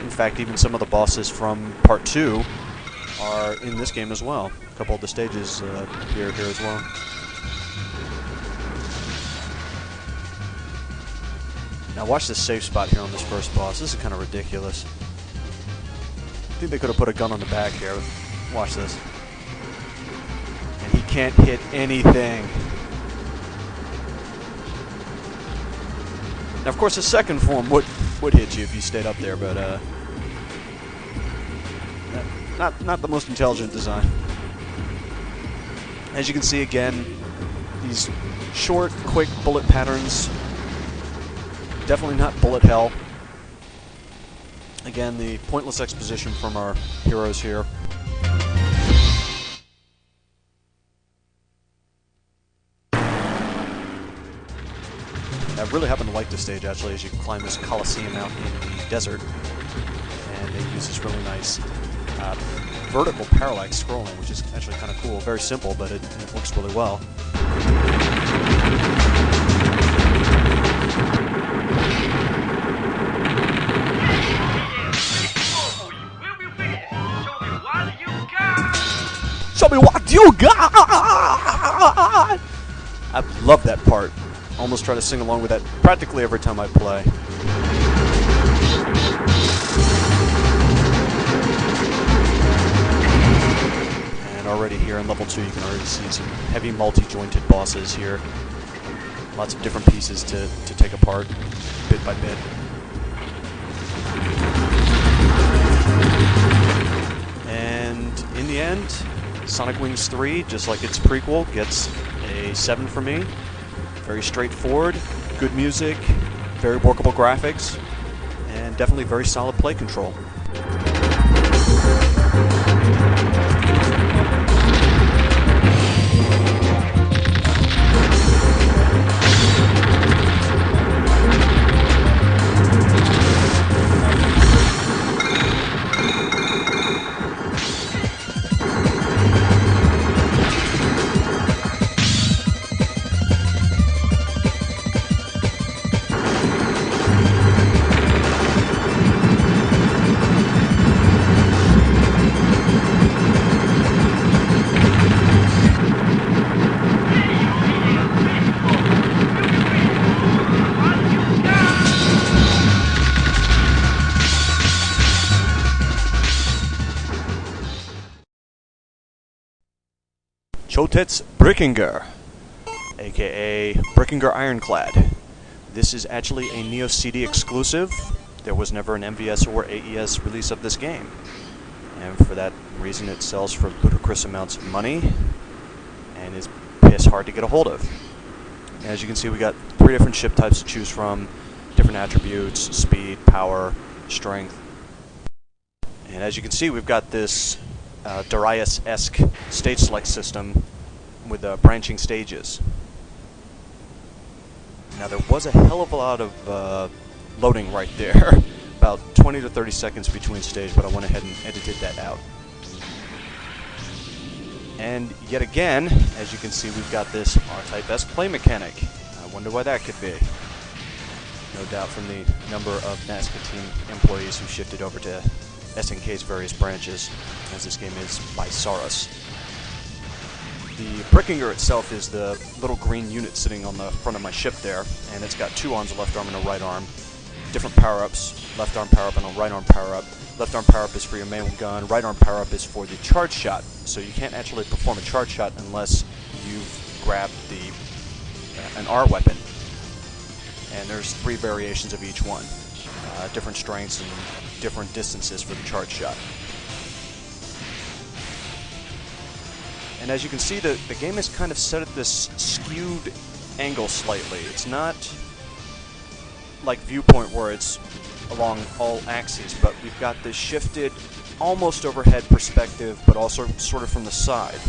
S1: In fact, even some of the bosses from Part 2 are in this game as well. A couple of the stages appear here as well. Now watch this safe spot here on this first boss. This is kind of ridiculous. I think they could have put a gun on the back here. Watch this. And he can't hit anything. Now of course the second form would hit you if you stayed up there, but not the most intelligent design. As you can see again, these short, quick bullet patterns. Definitely not bullet hell. Again, the pointless exposition from our heroes here. I really happen to like this stage, actually, as you climb this Coliseum out in the desert. And it uses really nice vertical parallax scrolling, which is actually kind of cool. Very simple, but it works really well. Show me what you got! I love that part. Almost try to sing along with that practically every time I play. And already here in level 2 you can already see some heavy multi-jointed bosses here. Lots of different pieces to take apart bit by bit. And in the end, Sonic Wings 3, just like its prequel, gets a 7 for me. Very straightforward, good music, very workable graphics, and definitely very solid play control. Chotet's Brickinger, aka Brickinger Ironclad. This is actually a Neo CD exclusive. There was never an MVS or AES release of this game, and for that reason it sells for ludicrous amounts of money and is piss hard to get a hold of. As you can see, we got 3 different ship types to choose from, different attributes: speed, power, strength. And as you can see, we've got this Darius-esque stage select system with branching stages. Now there was a hell of a lot of loading right there, about 20 to 30 seconds between stage, but I went ahead and edited that out. And yet again, as you can see, we've got this R-Type-esque play mechanic. I wonder why that could be. No doubt from the number of NASCA team employees who shifted over to SNK's various branches, as this game is by Saurus. The Brickinger itself is the little green unit sitting on the front of my ship there, and it's got 2 arms, a left arm and a right arm. Different power-ups, left arm power-up and a right arm power-up. Left arm power-up is for your main gun, right arm power-up is for the charge shot, so you can't actually perform a charge shot unless you've grabbed an R weapon. And there's 3 variations of each one, different strengths and different distances for the charge shot. And as you can see, the game is kind of set at this skewed angle slightly. It's not like Viewpoint where it's along all axes, but we've got this shifted, almost overhead perspective, but also sort of from the side.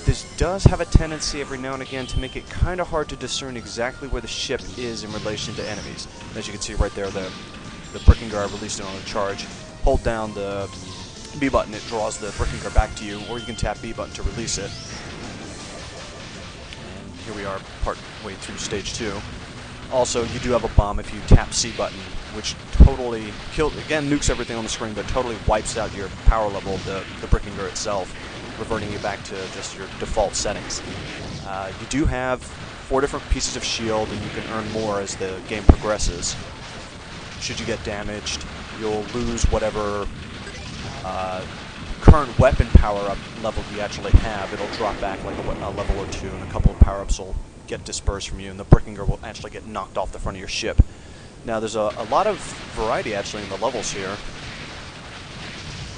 S1: This does have a tendency every now and again to make it kind of hard to discern exactly where the ship is in relation to enemies. And as you can see right there, the Brickinger, I released it on a charge. Hold down the B button, it draws the Brickinger back to you, or you can tap B button to release it. And here we are, part way through stage 2. Also, you do have a bomb if you tap C button, which totally again, nukes everything on the screen, but totally wipes out your power level of the Brickinger itself, reverting you back to just your default settings. You do have 4 different pieces of shield, and you can earn more as the game progresses. Should you get damaged, you'll lose whatever current weapon power-up level you actually have. It'll drop back like a level or 2, and a couple of power-ups will get dispersed from you, and the Brickinger will actually get knocked off the front of your ship. Now, there's a lot of variety actually in the levels here.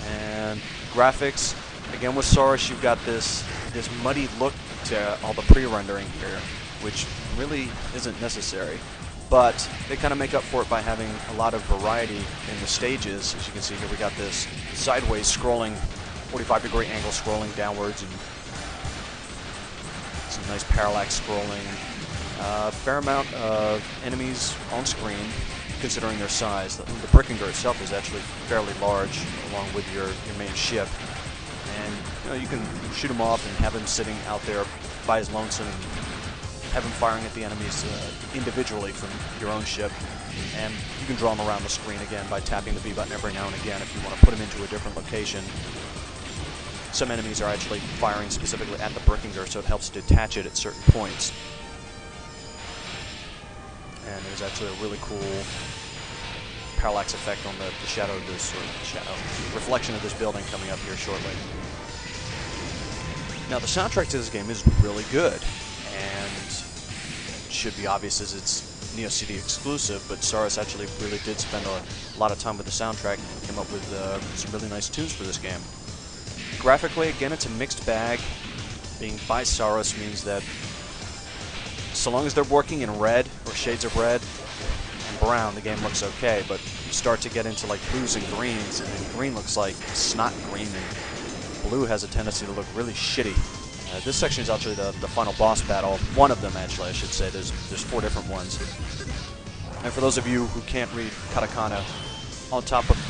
S1: And graphics, again with Saurus, you've got this muddy look to all the pre-rendering here, which really isn't necessary. But they kind of make up for it by having a lot of variety in the stages. As you can see here, we got this sideways scrolling, 45-degree angle scrolling downwards, and some nice parallax scrolling. Fair amount of enemies on screen, considering their size. The Brickinger itself is actually fairly large, along with your main ship. And you can shoot him off and have him sitting out there by his lonesome, and have him firing at the enemies individually from your own ship. And you can draw them around the screen again by tapping the B button every now and again if you want to put them into a different location. some enemies are actually firing specifically at the Brickinger, so it helps detach it at certain points. And there's actually a really cool parallax effect on the shadow of this, or reflection of this building coming up here shortly. Now the soundtrack to this game is really good, and it should be obvious as it's Neo CD exclusive, but Saurus actually really did spend a lot of time with the soundtrack and came up with some really nice tunes for this game. Graphically, again, it's a mixed bag. Being by Saurus means that so long as they're working in red, or shades of red, and brown, the game looks okay, but you start to get into like blues and greens, and then green looks like snot green, and blue has a tendency to look really shitty. This section is actually the final boss battle. One of them, actually, I should say. There's 4 different ones. And for those of you who can't read katakana, on top of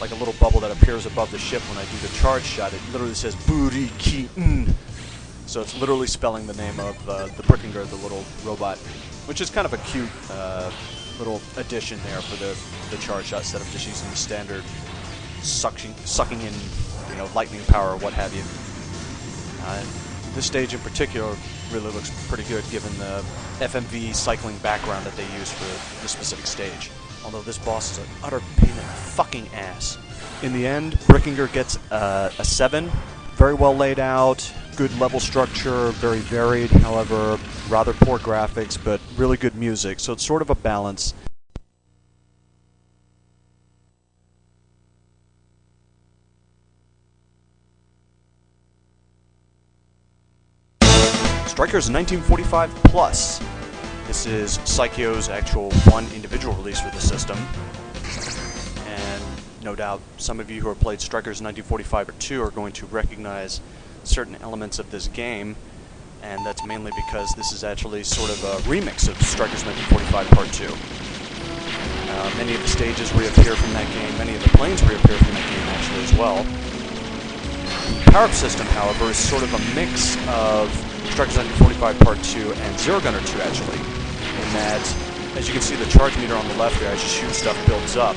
S1: like a little bubble that appears above the ship when I do the charge shot, it literally says Buri Kiken. So it's literally spelling the name of the Brickinger, the little robot, which is kind of a cute little addition there for the charge shot, instead of just using the standard sucking in, you know, lightning power or what have you. This stage in particular really looks pretty good given the FMV cycling background that they use for the specific stage. Although this boss is an utter pain in the fucking ass. In the end, Brickinger gets a 7. Very well laid out, good level structure, very varied, however, rather poor graphics, but really good music, so it's sort of a balance. Strikers 1945 Plus. This is Psycho's actual one individual release for the system. And no doubt some of you who have played Strikers 1945 or 2 are going to recognize certain elements of this game, and that's mainly because this is actually sort of a remix of Strikers 1945 Part 2. Many of the stages reappear from that game, many of the planes reappear from that game actually as well. The power-up system, however, is sort of a mix of Strikers 1945 Part 2 and Zero Gunner 2 actually, in that, as you can see the charge meter on the left there, as you shoot stuff builds up,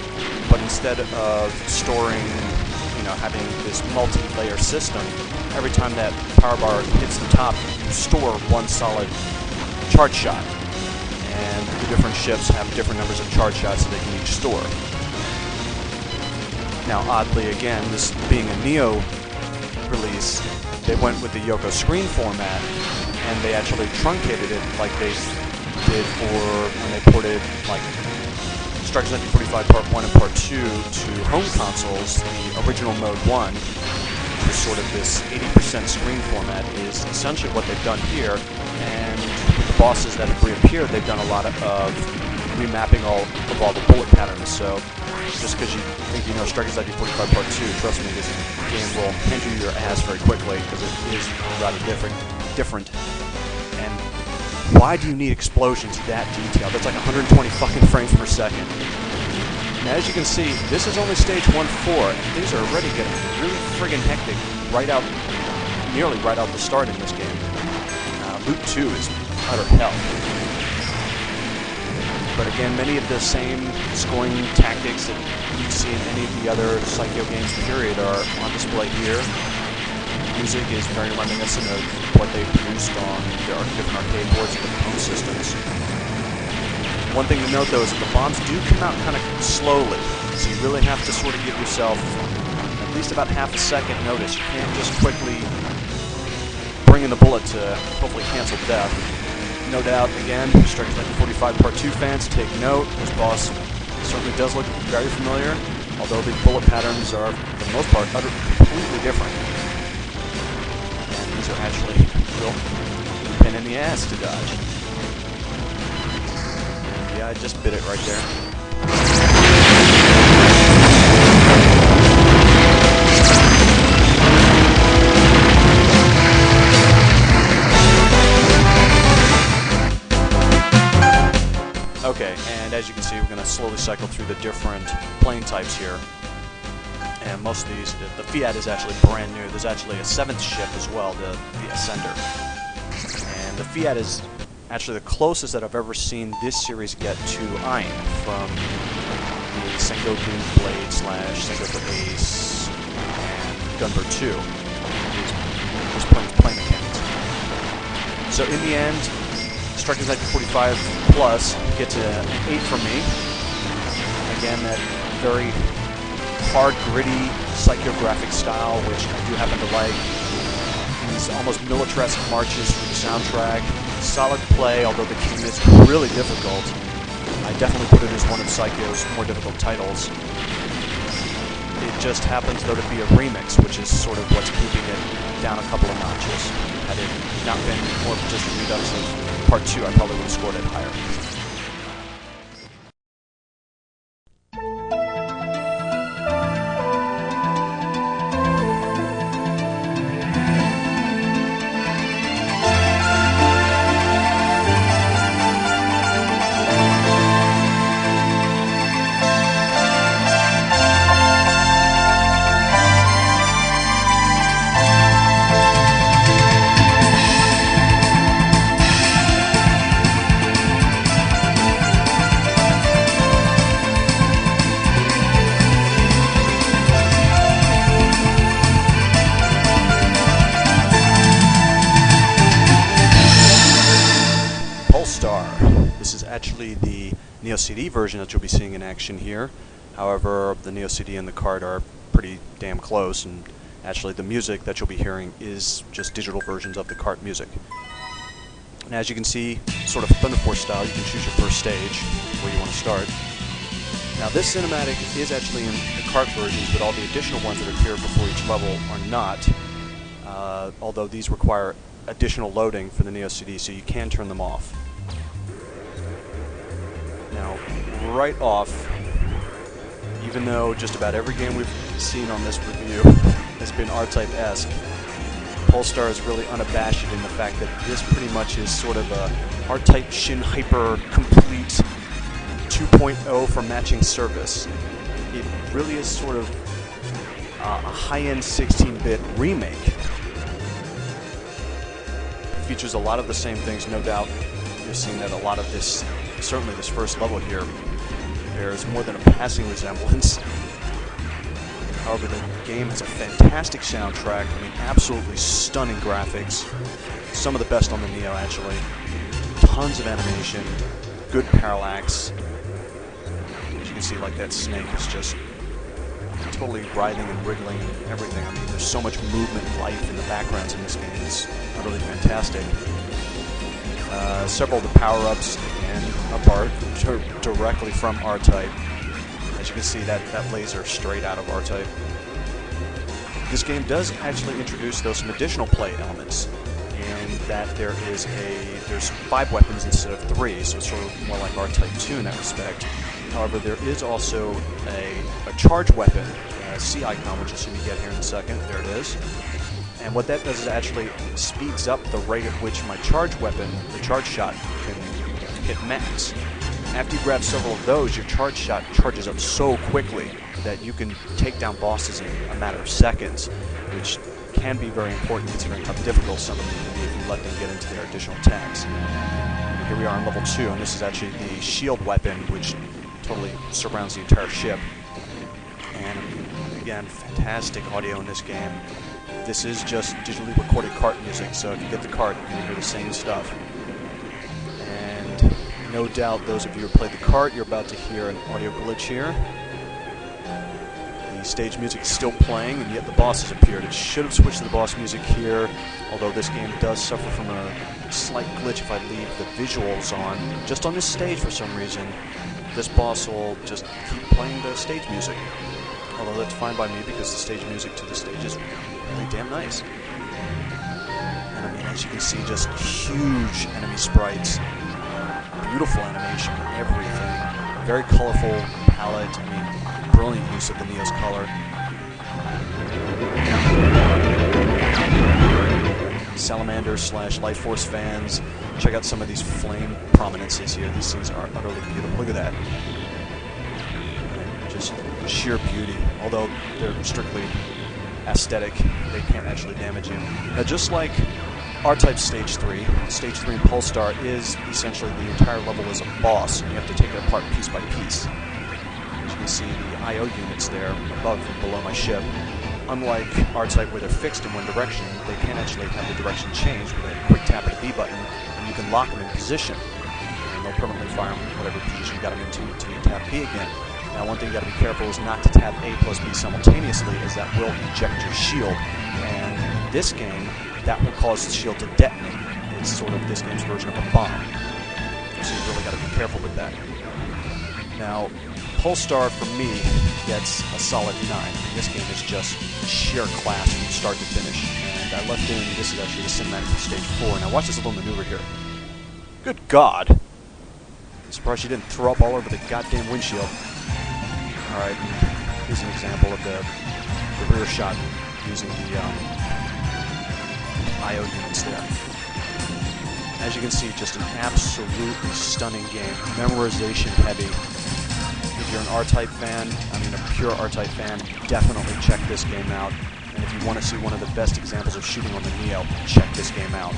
S1: but instead of storing, you know, having this multi-layer system, every time that power bar hits the top, you store one solid charge shot. And the different ships have different numbers of charge shots that they can each store. Now, oddly again, this being a Neo release, they went with the Yoko screen format, and they actually truncated it like they did for when they ported like Strikers 1945 Part 1 and Part 2 to home consoles. The original Mode 1, which is sort of this 80% screen format, is essentially what they've done here, and with the bosses that have reappeared, they've done a lot of remapping all the bullet patterns. So just because you think you know Strikers 1945 Part 2, trust me, this game will hand you your ass very quickly, because it is rather different. And why do you need explosions that detailed? That's like 120 fucking frames per second. And as you can see, this is only stage 1-4, and things are already getting really friggin' hectic nearly right out the start in this game. Loop 2 is utter hell. But again, many of the same scoring tactics that you'd see in any of the other Psycho games period are on display here. Music is very reminiscent of what they produced on their different arcade boards and different home systems. One thing to note though is that the bombs do come out kind of slowly, so you really have to sort of give yourself at least about half a second notice. You can't just quickly bring in the bullet to hopefully cancel death. No doubt, again, Strikers 1945 Part 2 fans, take note. This boss certainly does look very familiar, although the bullet patterns are, for the most part, completely different. And these are actually real pain in the ass to dodge. And yeah, I just bit it right there. Okay, and as you can see, we're going to slowly cycle through the different plane types here. And most of these, the Fiat is actually brand new. There's actually a 7th ship as well, the Ascender. And the Fiat is actually the closest that I've ever seen this series get to Ein from the Sengoku Blade / Sengoku Ace and Gunbird 2. So in the end, Strikers 1945 Plus gets an 8 from me. Again, that very hard, gritty, psychographic style, which I do happen to like. These almost militaresque marches for the soundtrack. Solid play, although the game is really difficult. I definitely put it as one of Psycho's more difficult titles. It just happens, though, to be a remix, which is sort of what's keeping it down a couple of notches. Had it not been more of just a redux of Part 2, I probably would have scored it higher. This is actually the Neo CD version that you'll be seeing in action here. However, the Neo CD and the cart are pretty damn close, and actually the music that you'll be hearing is just digital versions of the cart music. And as you can see, sort of Thunder Force style, you can choose your first stage where you want to start. Now this cinematic is actually in the cart versions, but all the additional ones that appear before each level are not, although these require additional loading for the Neo CD, so you can turn them off. Now, right off, even though just about every game we've seen on this review has been R-Type-esque, Polestar is really unabashed in the fact that this pretty much is sort of a R-Type Shin Hyper complete 2.0 for matching service. It really is sort of a high-end 16-bit remake. It features a lot of the same things, no doubt. You've seen that a lot of this, certainly this first level here, bears more than a passing resemblance. However, the game has a fantastic soundtrack. I mean, absolutely stunning graphics. Some of the best on the Neo, actually. Tons of animation, good parallax. As you can see, like that snake is just totally writhing and wriggling and everything. I mean, there's so much movement and life in the backgrounds in this game. It's utterly fantastic. Several of the power-ups and up are directly from R-Type. As you can see, that laser straight out of R-Type. This game does actually introduce some additional play elements, in that there's 5 weapons instead of 3, so it's sort of more like R-Type 2 in that respect. However, there is also a charge weapon, a C icon, which you'll see me get here in a second. There it is. And what that does is actually speeds up the rate at which my charge weapon, the charge shot, can hit max. After you grab several of those, your charge shot charges up so quickly that you can take down bosses in a matter of seconds, which can be very important considering how difficult some of them can be if you let them get into their additional attacks. And here we are on level 2, and this is actually the shield weapon, which totally surrounds the entire ship. And again, fantastic audio in this game. This is just digitally recorded cart music, so if you get the cart, you're going to hear the same stuff. And no doubt, those of you who played the cart, you're about to hear an audio glitch here. The stage music is still playing, and yet the boss has appeared. It should have switched to the boss music here, although this game does suffer from a slight glitch if I leave the visuals on. Just on this stage, for some reason, this boss will just keep playing the stage music. Although that's fine by me, because the stage music to the stage is really damn nice. And I mean, as you can see, just huge enemy sprites, beautiful animation, everything, very colorful palette. I mean, brilliant use of the Neo's color. Salamanders / Life Force fans, check out some of these flame prominences here. These things are utterly beautiful. Look at that. Just sheer beauty. Although they're strictly aesthetic, they can't actually damage you. Now, just like R-Type Stage 3 in Polestar is essentially the entire level is a boss, and you have to take it apart piece by piece. As you can see, the I.O. units there above and below my ship. unlike R-Type where they're fixed in one direction, they can actually have the direction changed with a quick tap of the B button, and you can lock them in position. And they'll permanently fire them in whatever position you got them into until you tap B again. Now, one thing you got to be careful is not to tap A plus B simultaneously, as that will eject your shield. And in this game, that will cause the shield to detonate. It's sort of this game's version of a bomb. So you really got to be careful with that. Now, Polestar for me gets a solid 9. This game is just sheer class from start to finish. And I left in, this is actually the cinematic for stage 4. Now watch this little maneuver here. Good God! I'm surprised she didn't throw up all over the goddamn windshield. Alright, here's an example of the rear shot using the IO units there. As you can see, just an absolutely stunning game. Memorization heavy. If you're an R-Type fan, I mean a pure R-Type fan, definitely check this game out. And if you want to see one of the best examples of shooting on the Neo, check this game out.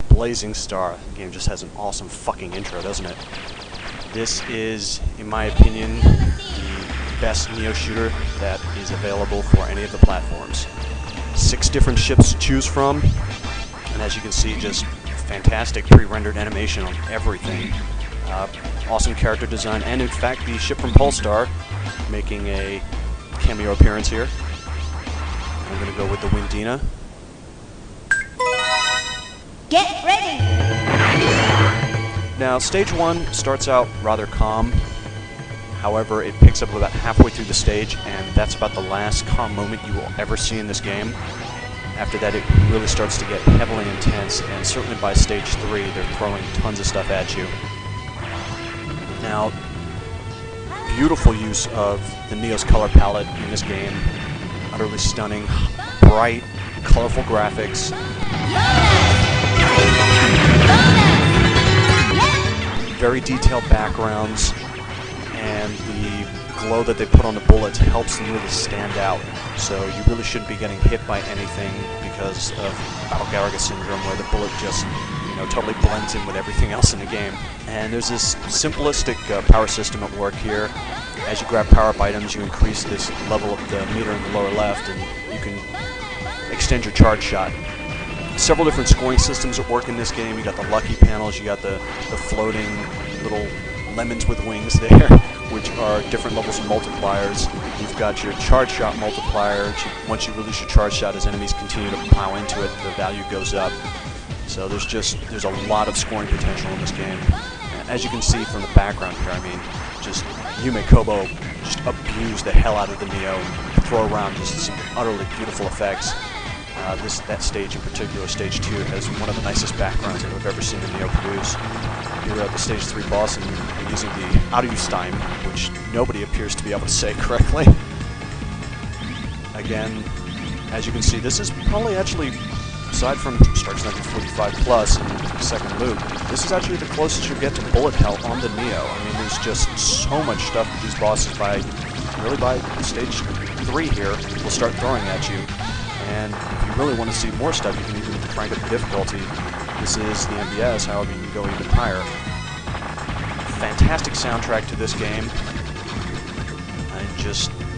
S1: Blazing Star. The game just has an awesome fucking intro, doesn't it? This is, in my opinion, the best Neo shooter that is available for any of the platforms. 6 different ships to choose from, and as you can see, just fantastic pre-rendered animation on everything. Awesome character design, and in fact, the ship from Polestar making a cameo appearance here. I'm going to go with the Windina.
S3: Get ready!
S1: Now, stage 1 starts out rather calm. However, it picks up about halfway through the stage, and that's about the last calm moment you will ever see in this game. After that, it really starts to get heavily intense, and certainly by stage 3, they're throwing tons of stuff at you. Now, beautiful use of the Neo's color palette in this game. Utterly stunning, bright, colorful graphics. Very detailed backgrounds, and the glow that they put on the bullets helps them really stand out. So you really shouldn't be getting hit by anything because of Battle Gallagher syndrome, where the bullet just, totally blends in with everything else in the game. And there's this simplistic power system at work here. As you grab power-up items, you increase this level of the meter in the lower left, and you can extend your charge shot. Several different scoring systems at work in this game. You got the lucky panels, you got the floating little lemons with wings there, which are different levels of multipliers. You've got your charge shot multiplier. Once you release your charge shot, as enemies continue to plow into it, the value goes up. So there's a lot of scoring potential in this game. As you can see from the background here, I mean, just Yume Kobo just abused the hell out of the Neo and throw around just some utterly beautiful effects. That stage in particular, stage 2, has one of the nicest backgrounds I've ever seen the Neo produce. Here at the stage 3 boss, and we're using the Ariustein, which nobody appears to be able to say correctly. Again, as you can see, this is probably actually, aside from Strikes 1945 Plus and the second loop, this is actually the closest you get to bullet hell on the Neo. I mean, there's just so much stuff that these bosses, by stage 3 here, will start throwing at you. And if you really want to see more stuff, you can even crank up the difficulty. This is the MVS, however you can go even higher. Fantastic soundtrack to this game.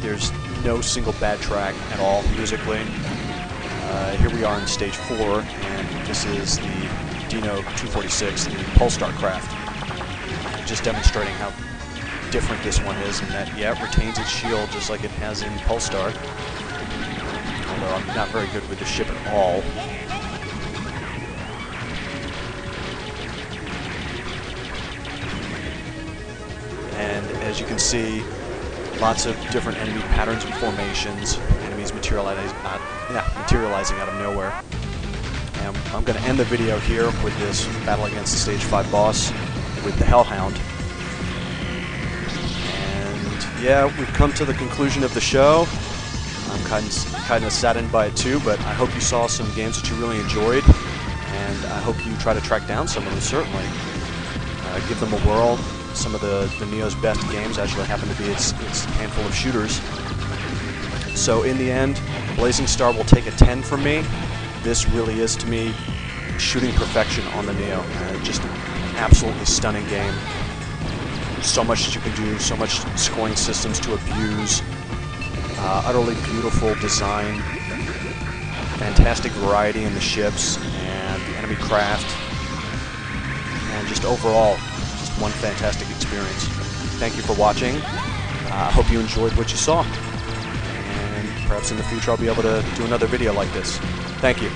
S1: There's no single bad track at all musically. Here we are in stage 4, and this is the Dino 246, the Polestar craft. just demonstrating how different this one is, and that, yeah, it retains its shield just like it has in Pulstar. Although I'm not very good with the ship at all. And as you can see, lots of different enemy patterns and formations, enemies materializing out of nowhere. And I'm going to end the video here with this battle against the Stage 5 boss with the Hellhound. And yeah, we've come to the conclusion of the show. I'm kind of saddened by it too, but I hope you saw some games that you really enjoyed, and I hope you try to track down some of them, certainly. Give them a whirl. Some of the Neo's best games actually happen to be its handful of shooters. So in the end, Blazing Star will take a 10 from me. This really is, to me, shooting perfection on the Neo. Just an absolutely stunning game. So much that you can do, so much scoring systems to abuse. Utterly beautiful design. Fantastic variety in the ships and the enemy craft. And just overall, just one fantastic experience. Thank you for watching. I hope you enjoyed what you saw. And perhaps in the future I'll be able to do another video like this. Thank you.